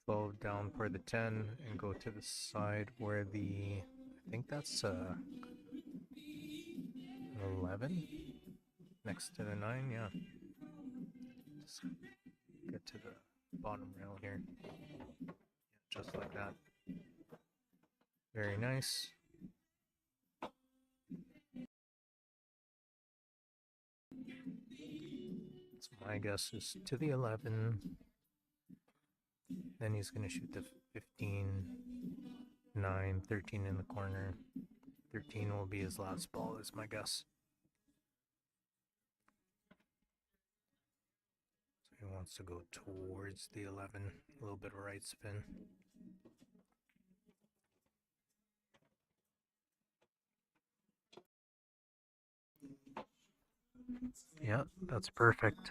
12 down for the 10 and go to the side where the, I think that's 11 next to the 9. Yeah, just get to the bottom rail here, just like that. Very nice. So my guess is to the 11. Then he's going to shoot the 15, 9, 13 in the corner. 13 will be his last ball, is my guess. So he wants to go towards the 11, a little bit of right spin. Yeah, that's perfect.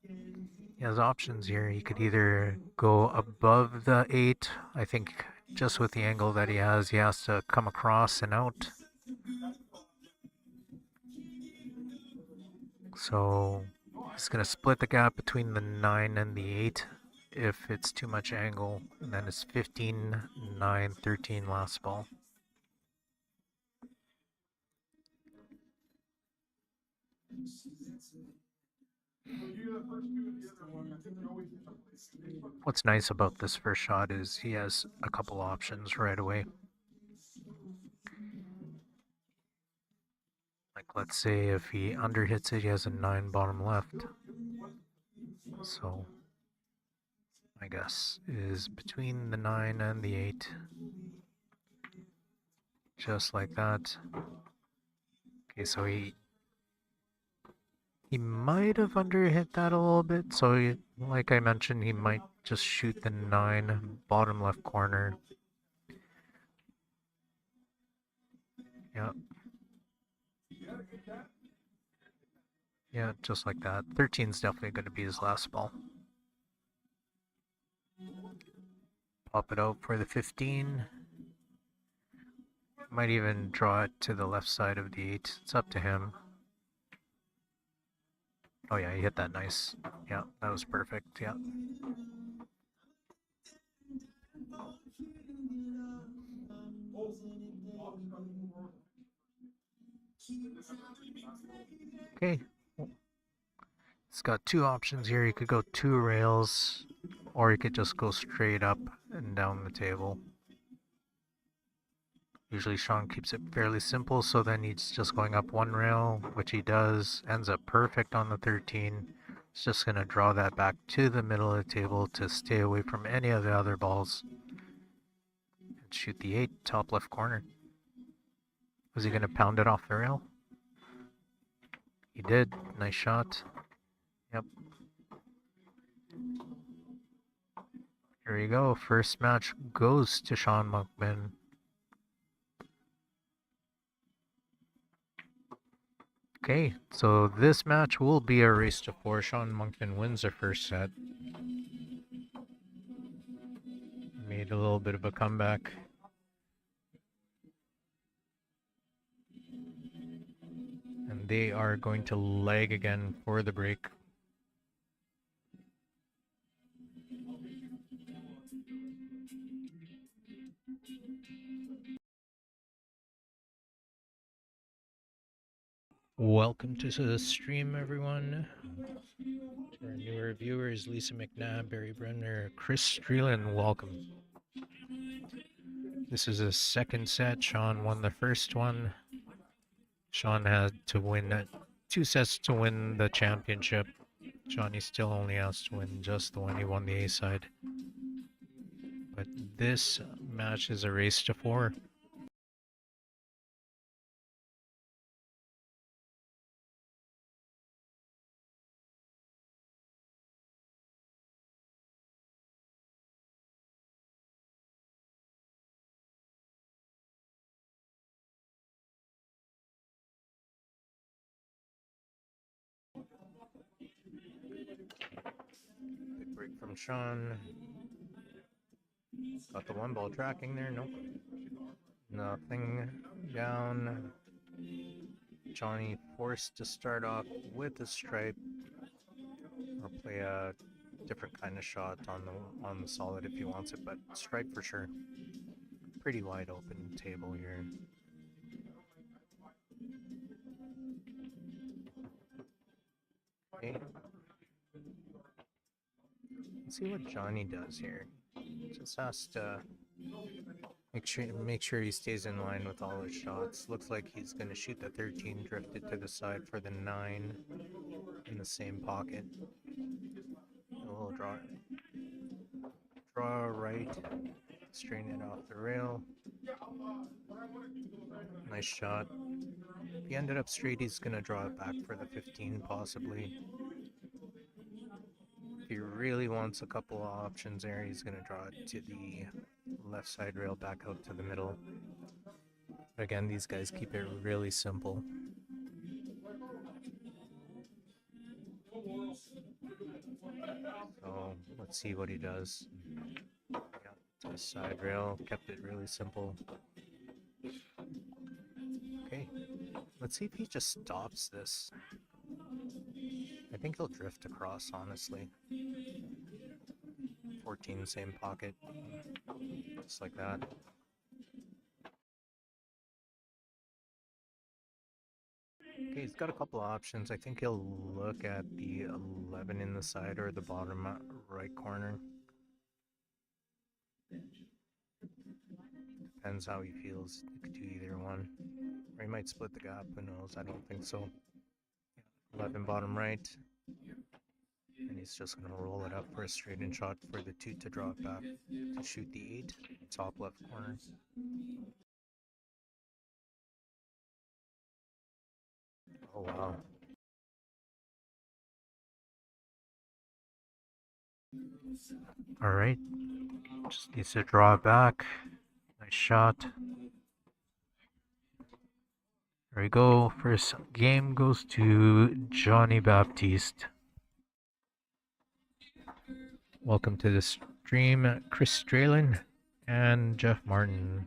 He has options here. He could either go above the 8. I think just with the angle that he has to come across and out. So he's going to split the gap between the 9 and the 8 if it's too much angle. And then it's 15, 9, 13 last ball. What's nice about this first shot is he has a couple options right away. Like let's say if he underhits it, he has a 9 bottom left. So my guess is between the 9 and the 8. Just like that. Okay, so he might have underhit that a little bit. So like I mentioned, he might just shoot the 9 bottom left corner. Yeah. Yeah, just like that. 13 is definitely going to be his last ball. Pop it out for the 15. Might even draw it to the left side of the 8. It's up to him. Oh yeah, he hit that nice. Yeah, that was perfect. Yeah. Okay. It's got two options here. He could go 2 rails, or he could just go straight up and down the table. Usually Sean keeps it fairly simple, so then he's just going up 1 rail, which he does. Ends up perfect on the 13. He's just going to draw that back to the middle of the table to stay away from any of the other balls. And shoot the 8, top left corner. Was he going to pound it off the rail? He did. Nice shot. Yep. Here you go. First match goes to Sean Monkman. Okay, so this match will be a race to 4. Sean Monkman wins the first set. Made a little bit of a comeback. And they are going to leg again for the break. Welcome to the stream, everyone. To our newer viewers, Lisa McNabb, Barry Brenner, Chris Streeland, welcome. This is a second set. Sean won the first one. Sean had to win 2 sets to win the championship. Johnny still only has to win just the one. He won the A side. But this match is a race to 4. Big break from Sean. Got the 1 ball tracking there. Nope. Nothing down. Johnny forced to start off with a stripe or play a different kind of shot on the solid if he wants it, but stripe for sure. Pretty wide open table here. Okay. Let's see what Johnny does here. Just has to Make sure he stays in line with all his shots. Looks like he's gonna shoot the 13 drifted to the side for the 9 in the same pocket. We'll draw right, straighten it off the rail. Nice shot. If he ended up straight, he's gonna draw it back for the 15 possibly. If he really wants a couple of options there, he's gonna draw it to the left side rail back out to the middle. But again, these guys keep it really simple. So let's see what he does. Yeah, to the side rail, kept it really simple. Okay, let's see if he just stops this. I think he'll drift across, honestly. 14, same pocket, just like that. Okay, he's got a couple of options. I think he'll look at the 11 in the side or the bottom right corner. Depends how he feels. He could do either one. Or he might split the gap, who knows? I don't think so. 11 bottom right. And he's just going to roll it up for a straight-in shot for the 2 to draw it back to shoot the 8, top left corner. Oh, wow. All right. Just needs to draw it back. Nice shot. There we go. First game goes to Johnny Baptiste. Welcome to the stream, Chris Stralin and Jeff Martin.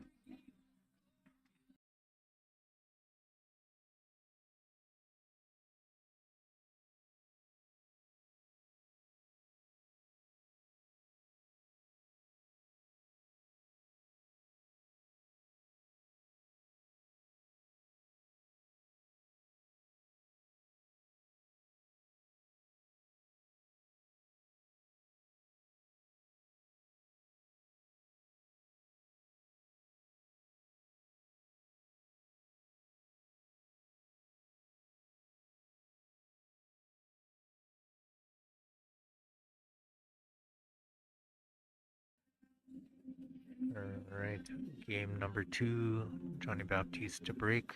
All right, game number 2, Johnny Baptiste to break.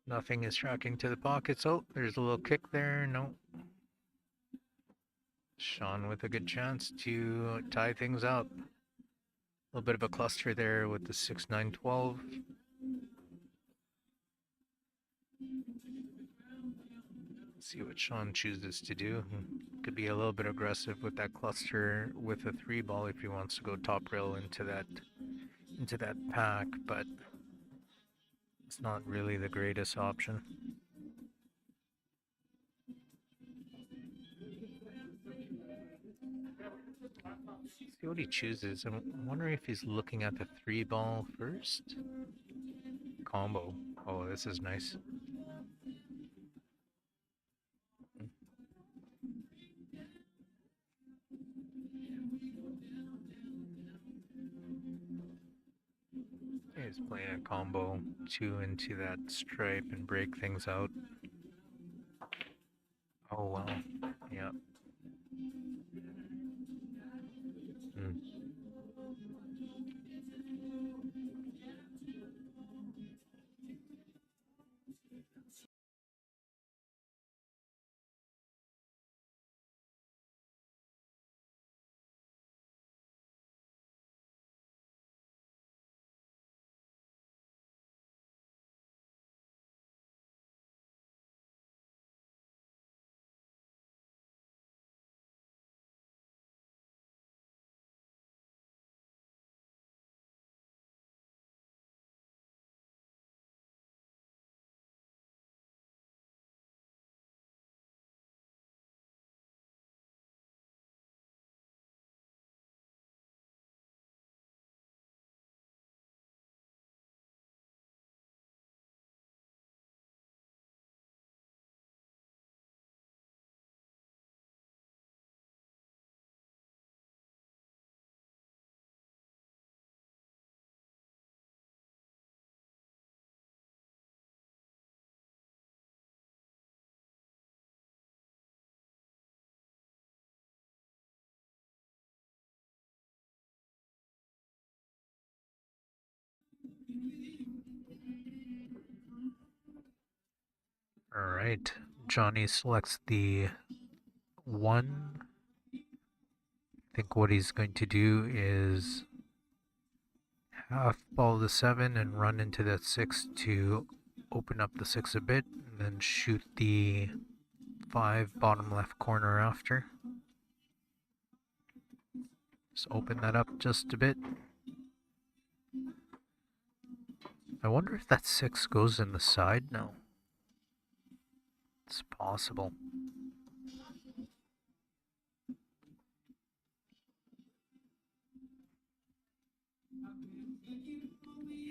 Nothing is tracking to the pockets. Oh, there's a little kick there. No. Sean with a good chance to tie things up. A little bit of a cluster there with the 6-9-12. See what Sean chooses to do. Could be a little bit aggressive with that cluster with a 3 ball if he wants to go top rail into that pack, but it's not really the greatest option. See what he chooses. I'm wondering if he's looking at the 3 ball first. Combo. Oh, this is nice. He's playing a combo 2 into that stripe and break things out. Oh wow. Yeah. All right. Johnny selects the 1. I think what he's going to do is half ball the 7 and run into that 6 to open up the 6 a bit, and then shoot the 5 bottom left corner after. Just open that up just a bit. I wonder if that 6 goes in the side now. It's possible.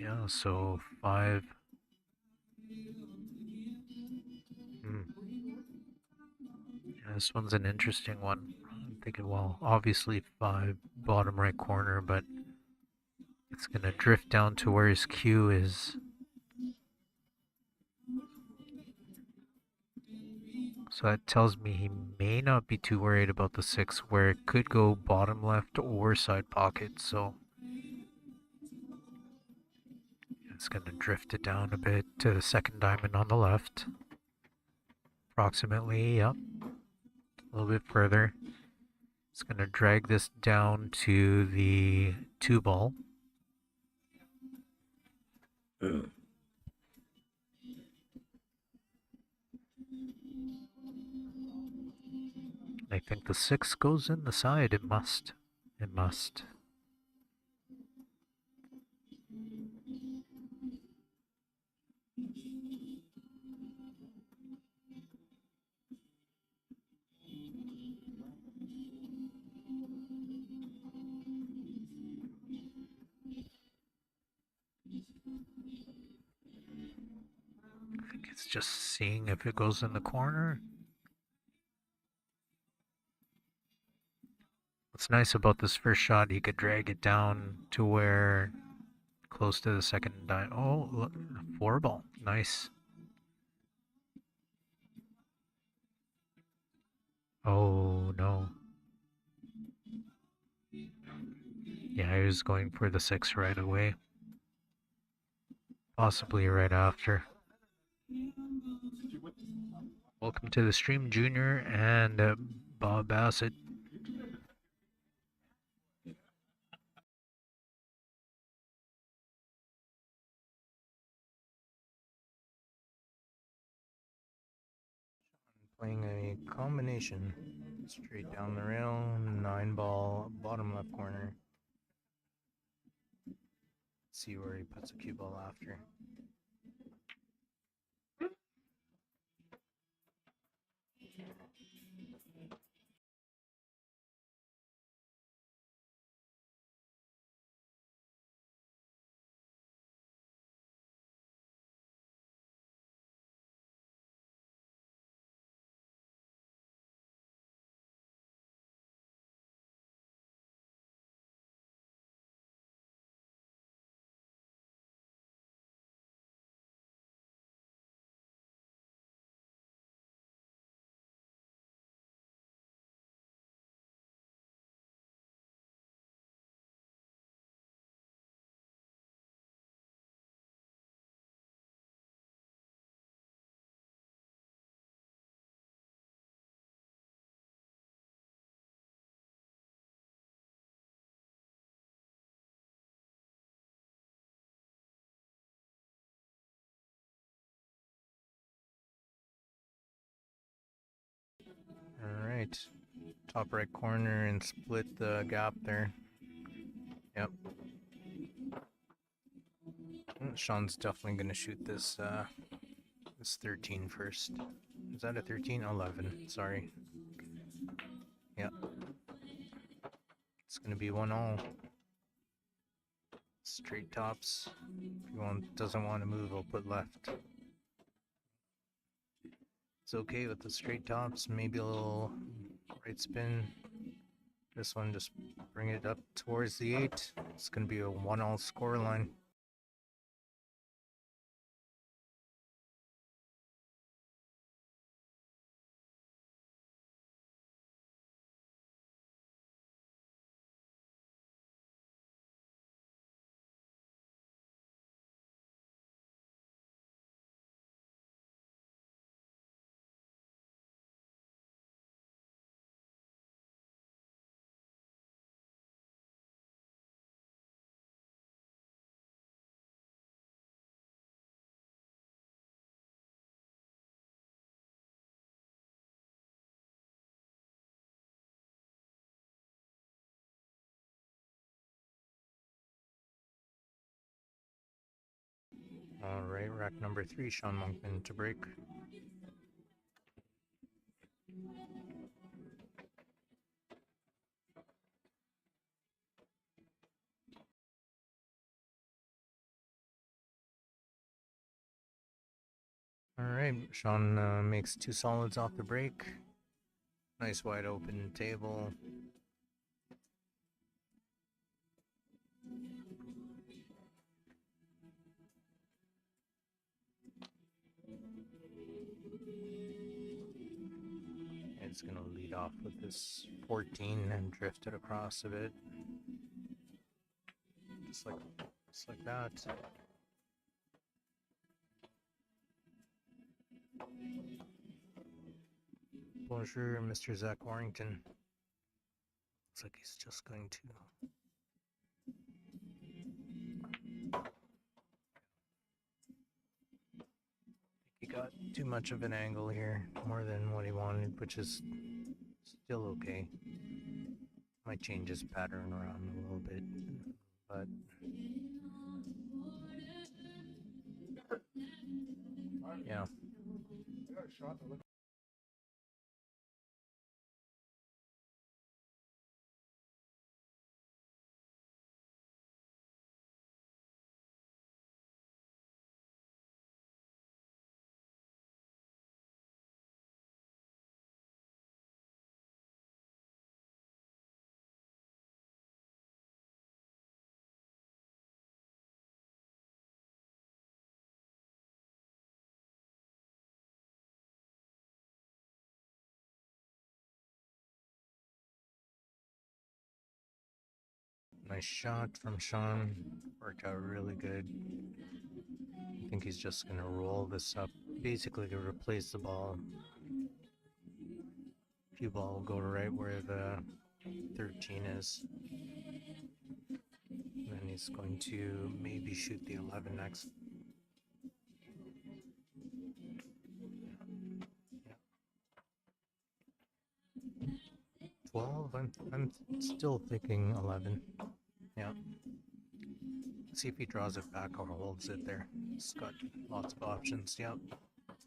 Yeah, so 5. Yeah, this one's an interesting one. I'm thinking, well, obviously 5 bottom right corner, but it's going to drift down to where his cue is. So that tells me he may not be too worried about the 6, where it could go bottom left or side pocket. So it's going to drift it down a bit to the second diamond on the left. Approximately, yep. A little bit further. It's going to drag this down to the 2 ball. I think the 6 goes in the side. It must. It must. I think it's just seeing if it goes in the corner. What's nice about this first shot, he could drag it down to where close to the second die. Oh, look, 4 ball. Nice. Oh, no. Yeah, he was going for the 6 right away. Possibly right after. Welcome to the stream, Junior and Bob Bassett. Playing a combination. Straight down the rail, 9 ball, bottom left corner. See where he puts a cue ball after. Alright. Top right corner and split the gap there. Yep. Sean's definitely going to shoot this this 13 first. Is that a 13? 11. Sorry. Yep. It's going to be 1-all. Straight tops. If he doesn't want to move, I'll put left. It's okay with the straight tops. Maybe a little right spin. This one, just bring it up towards the 8. It's going to be a 1-all scoreline. Alright, rack number 3, Sean Monkman to break. Alright, Sean makes 2 solids off the break. Nice wide open table. It's gonna lead off with this 14 and drift it across a bit. Just like that. Bonjour, Mr. Zach Warrington. Looks like he's just going to. He got too much of an angle here, more than what he wanted, which is still okay. Might change his pattern around a little bit, but yeah. Nice shot from Sean. Worked out really good. I think he's just gonna roll this up, basically to replace the ball. Cue ball will go right where the 13 is. And then he's going to maybe shoot the 11 next. Yeah. 12? I'm still thinking 11. Yeah. See if he draws it back or holds it there. He's got lots of options. Yep.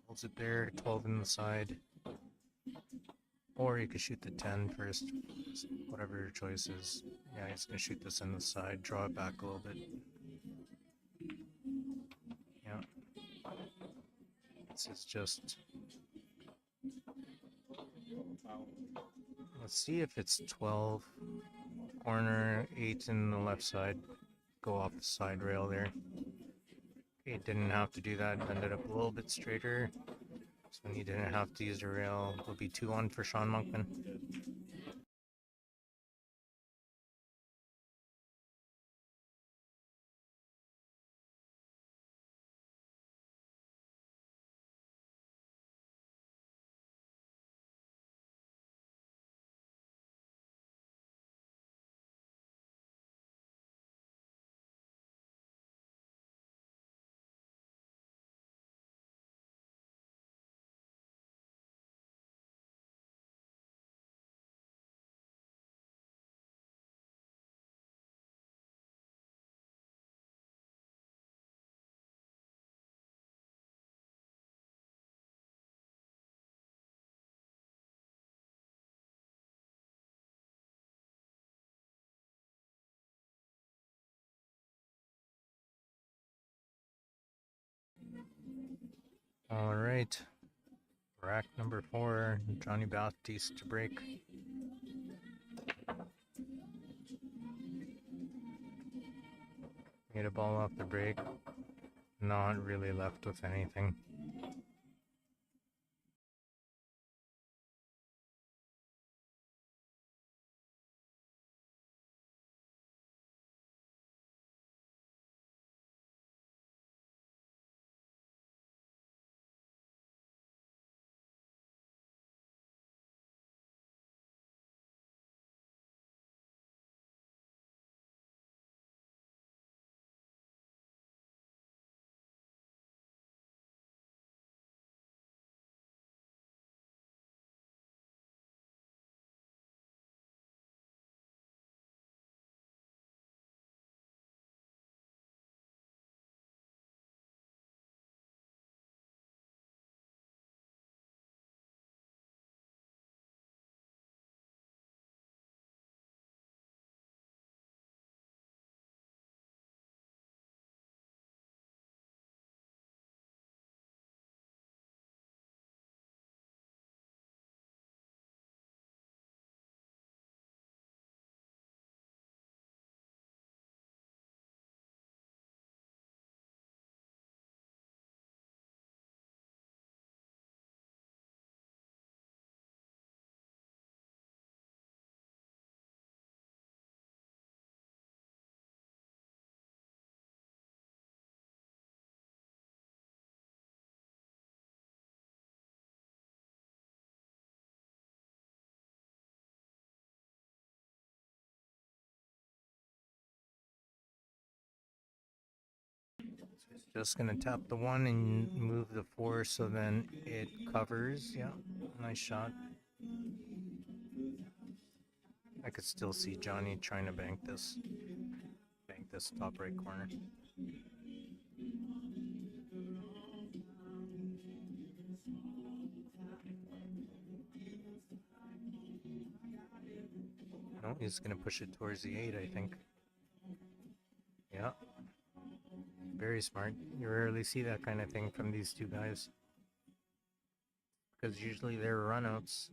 Holds it there, 12 in the side. Or you could shoot the 10 first, whatever your choice is. Yeah, he's gonna shoot this in the side, draw it back a little bit. Yeah. This is just... Let's see if it's 12. Corner, 8 in the left side. Go off the side rail there. Okay, didn't have to do that. Ended up a little bit straighter. So when you didn't have to use the rail, it'll be 2-1 for Sean Monkman. All right. Rack number 4, Johnny Baptiste to break. Get a ball off the break. Not really left with anything. It's just gonna tap the 1 and move the 4 so then it covers. Yeah, nice shot. I could still see Johnny trying to bank this. Bank this top right corner. No, he's gonna push it towards the 8, I think. Yeah. Very smart. You rarely see that kind of thing from these two guys. Because usually they're runouts.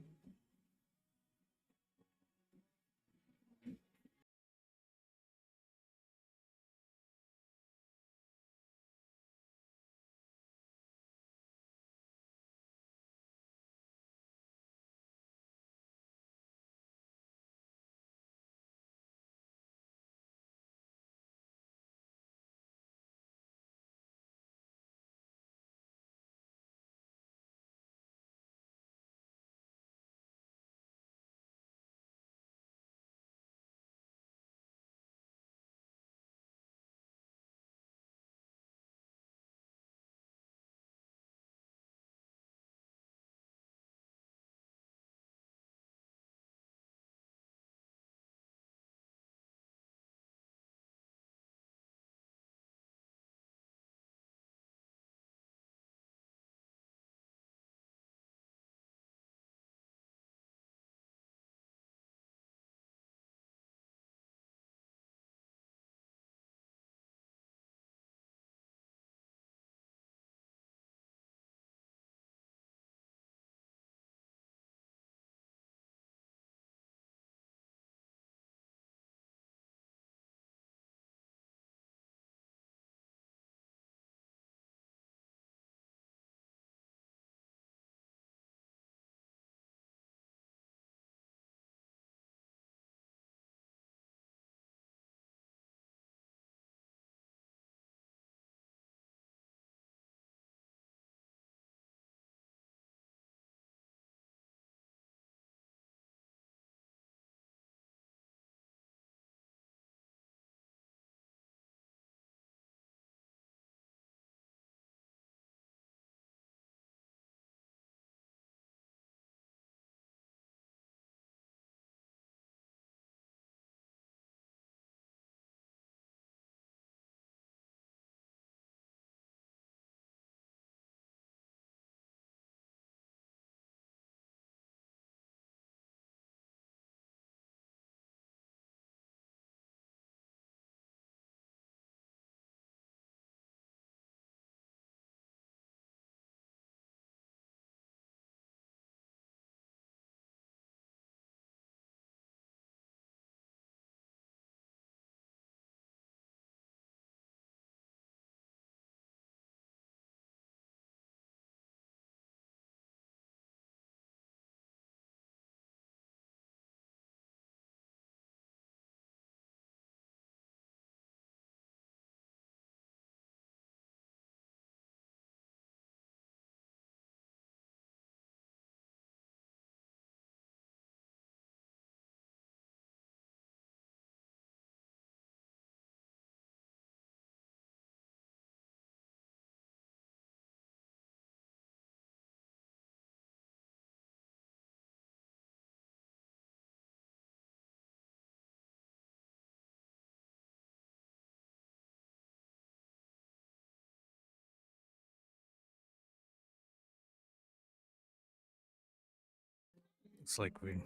It's like we're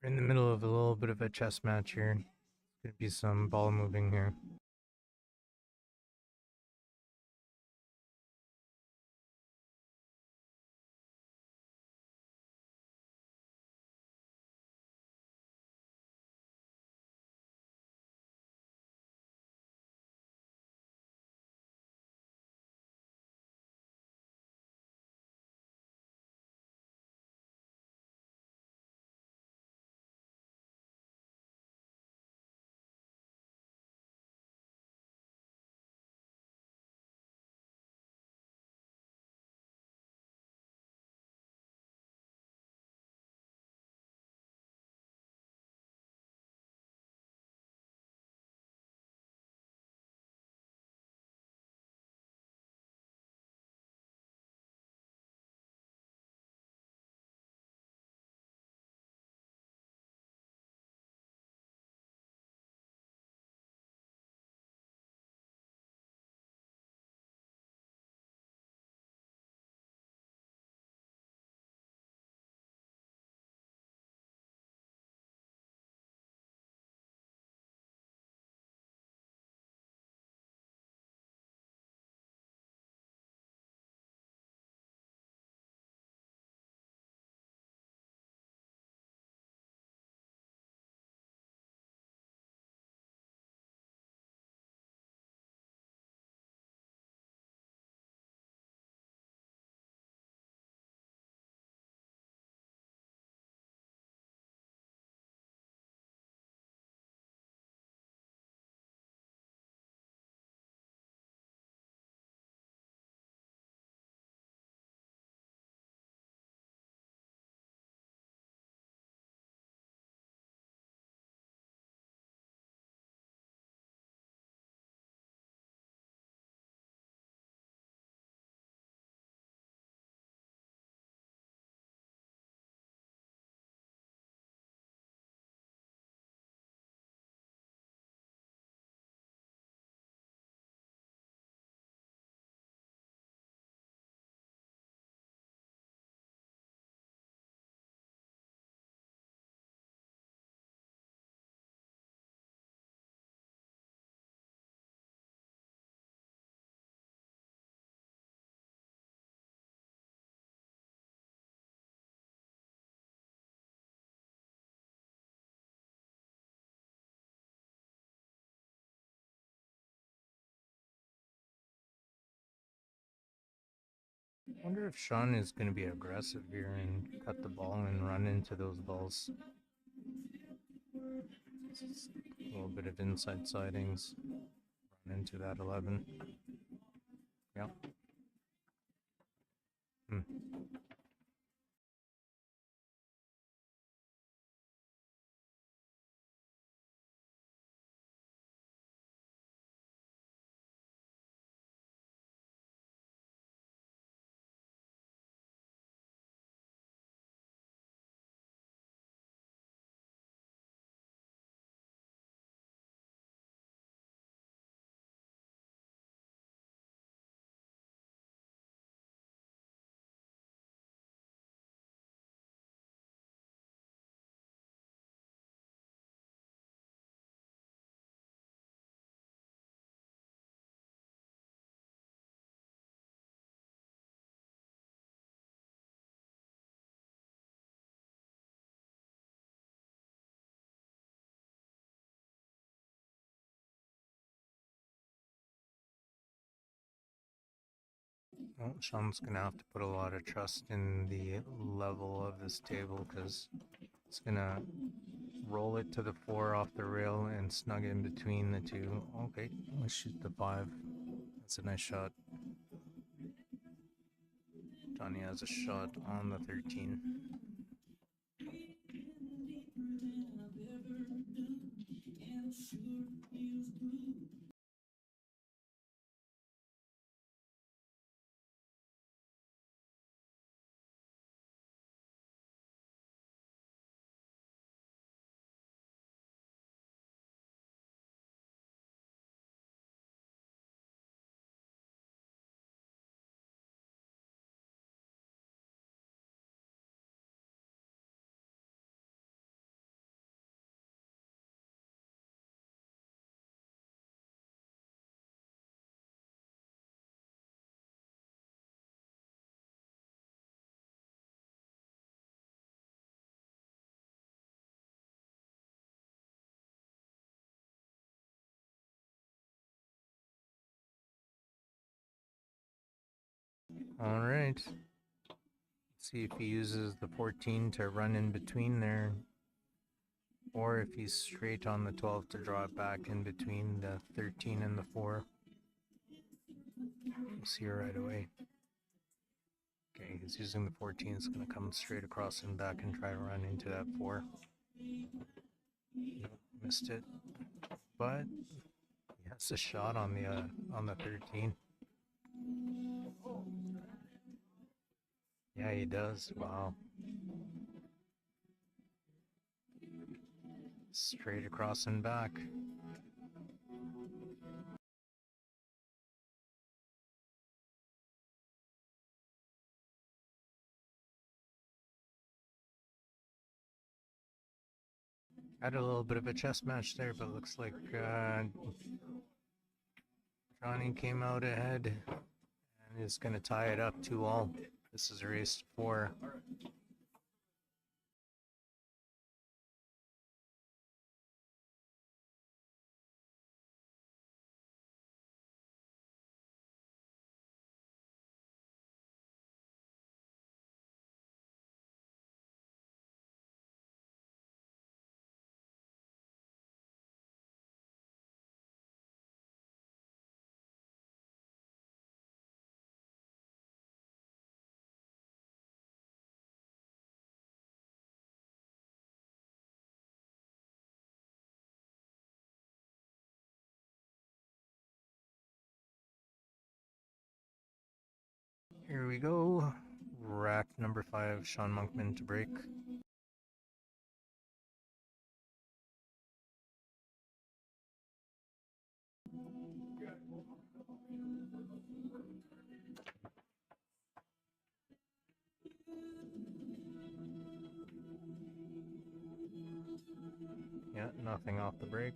in the middle of a little bit of a chess match here. Could be some ball moving here. Wonder if Sean is going to be aggressive here and cut the ball and run into those balls. A little bit of inside sidings. Run into that 11. Yeah. Well, Sean's gonna have to put a lot of trust in the level of this table because it's gonna roll it to the 4 off the rail and snug in between the two. Okay, let's shoot the 5. That's a nice shot. Johnny has a shot on the 13. All right. See if he uses the 14 to run in between there, or if he's straight on the 12 to draw it back in between the 13 and the 4. We'll see right away. Okay, he's using the 14. It's going to come straight across and back and try to run into that 4. Nope, missed it, but he has a shot on the 13. Yeah, he does. Wow. Straight across and back. Had a little bit of a chess match there, but looks like Johnny came out ahead and is going to tie it up 2-all. This is a race to 4. Here we go. Rack number 5, Sean Monkman to break. Yeah, nothing off the break.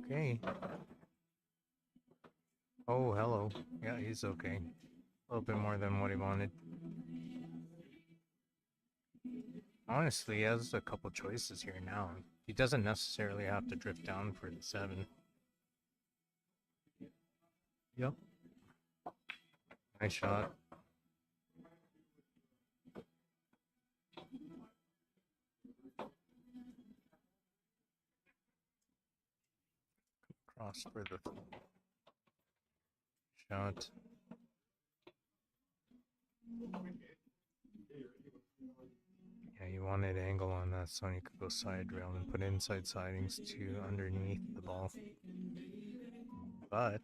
Okay. Oh, hello. Yeah, he's okay. A little bit more than what he wanted. Honestly, he has a couple choices here now. He doesn't necessarily have to drift down for the 7. Yep. Nice shot. Cross for the shot. Yeah, you wanted angle on that so you could go side rail and put inside sidings to underneath the ball. But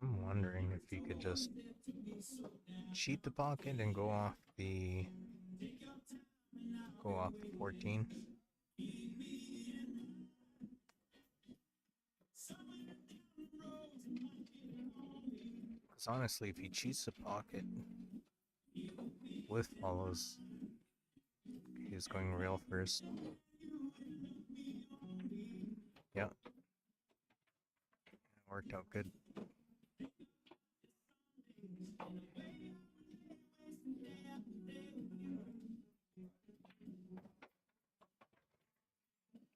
I'm wondering if you could just cheat the pocket and go off the 14. Because honestly, if he cheats the pocket with follows, he's going rail first. Yeah. Worked out good.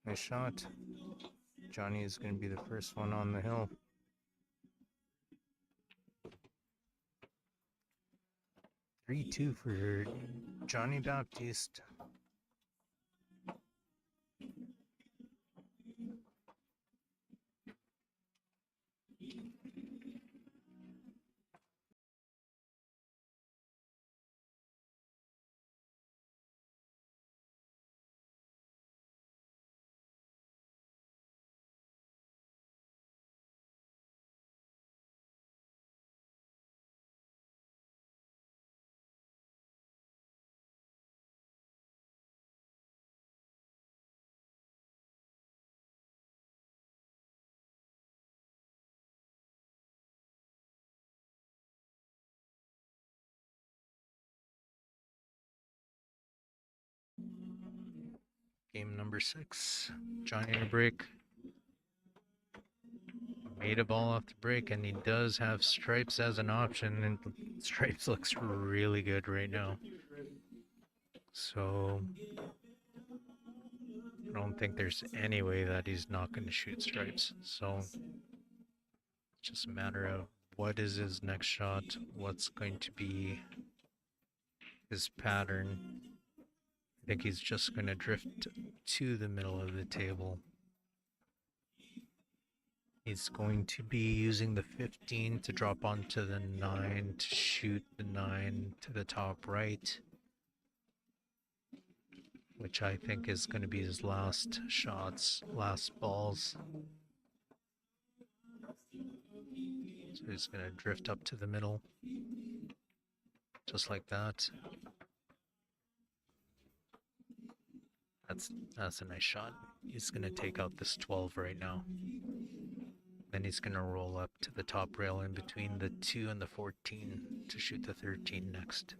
Nice shot. Johnny is going to be the first one on the hill. 3-2 for Johnny Baptiste. Game number 6. Johnny on a break. Made a ball off the break, and he does have stripes as an option, and stripes looks really good right now. So I don't think there's any way that he's not going to shoot stripes. So it's just a matter of what is his next shot, what's going to be his pattern. I think he's just going to drift to the middle of the table. He's going to be using the 15 to drop onto the 9 to shoot the 9 to the top right, which I think is going to be his last shots, last balls. So he's going to drift up to the middle, just like that. That's a nice shot. He's going to take out this 12 right now. Then he's going to roll up to the top rail in between the 2 and the 14 to shoot the 13 next.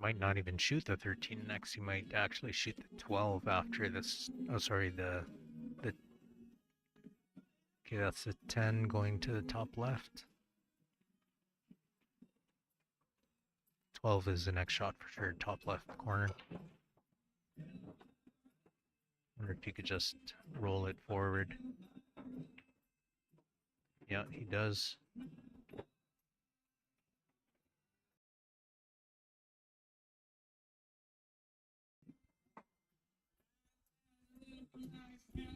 Might not even shoot the 13 next. He might actually shoot the 12 after this. Oh, sorry, the okay, that's the 10 going to the top left. 12 is the next shot for sure, top left corner. Wonder if you could just roll it forward. Yeah, he does.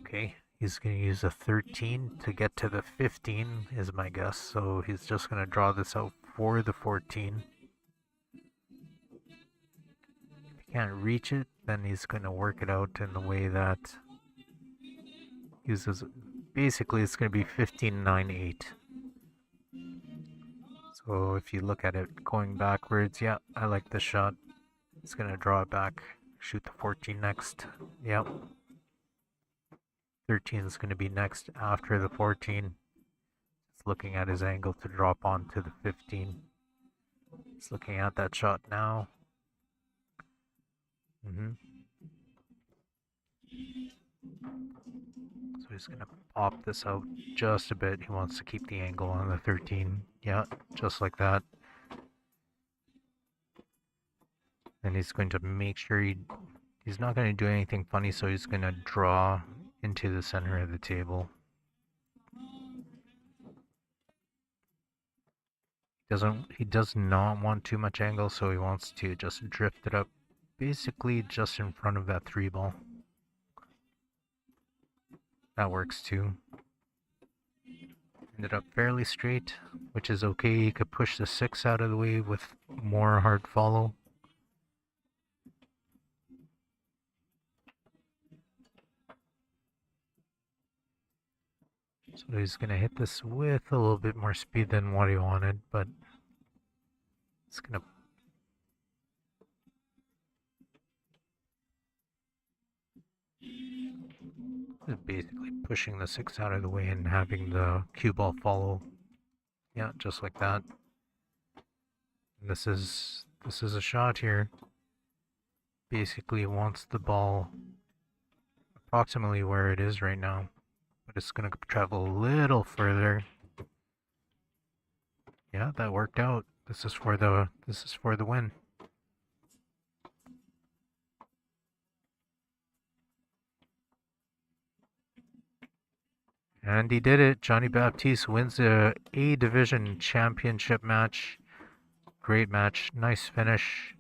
Okay, he's going to use a 13 to get to the 15 is my guess. So he's just going to draw this out for the 14. If he can't reach it, then he's going to work it out in the way that uses, basically it's going to be 15, 9, 8. So if you look at it going backwards, yeah, I like this shot. It's going to draw it back, shoot the 14 next. Yep. 13 is going to be next after the 14. He's looking at his angle to drop onto the 15. He's looking at that shot now. So he's going to pop this out just a bit. He wants to keep the angle on the 13. Yeah, just like that. And he's going to make sure he's not going to do anything funny, so he's going to draw into the center of the table. He does not want too much angle, so he wants to just drift it up basically just in front of that 3 ball. That works too. Ended up fairly straight, which is okay. He could push the 6 out of the way with more hard follow. So he's going to hit this with a little bit more speed than what he wanted, but it's going to basically pushing the 6 out of the way and having the cue ball follow. Yeah, just like that. And this is a shot here. Basically wants the ball approximately where it is right now, but it's going to travel a little further. Yeah, that worked out. This is for the win. And he did it. Johnny Baptiste wins the A Division Championship match. Great match. Nice finish.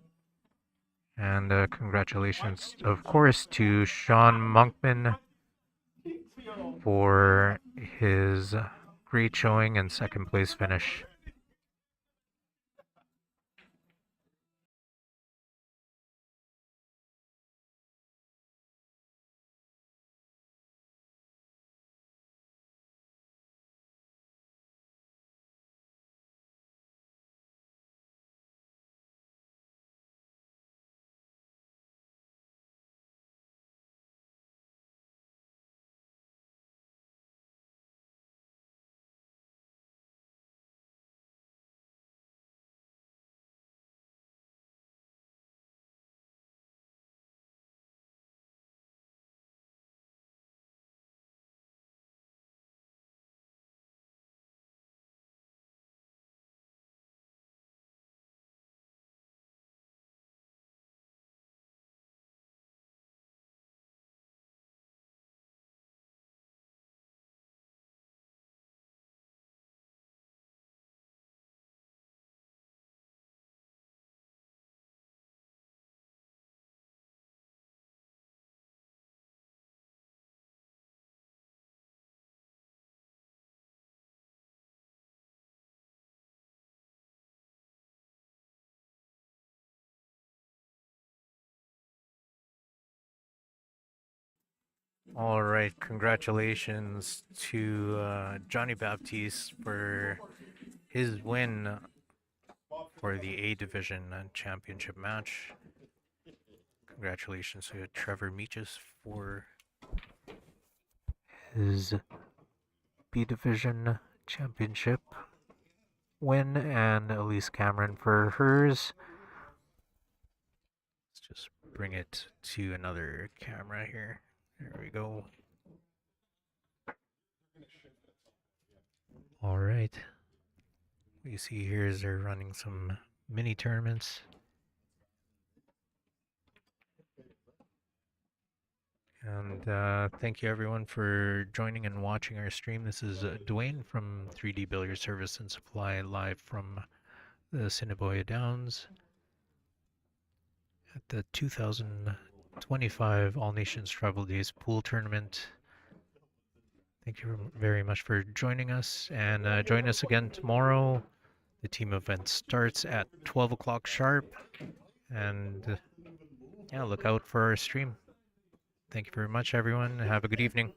And congratulations, of course, to Sean Monkman for his great showing and second place finish. All right, congratulations to Johnny Baptiste for his win for the A Division Championship match. Congratulations to Trevor Meaches for his B Division Championship win, and Elise Cameron for hers. Let's just bring it to another camera here. There we go. All right. What you see here is they're running some mini tournaments. And thank you everyone for joining and watching our stream. This is Dwayne from 3D Billiard Service and Supply, live from the Assiniboia Downs at the 2025 All Nations Travel Days Pool Tournament. Thank you very much for joining us, and join us again tomorrow. The team event starts at 12 o'clock sharp, and yeah, look out for our stream. Thank you very much, everyone. Have a good evening.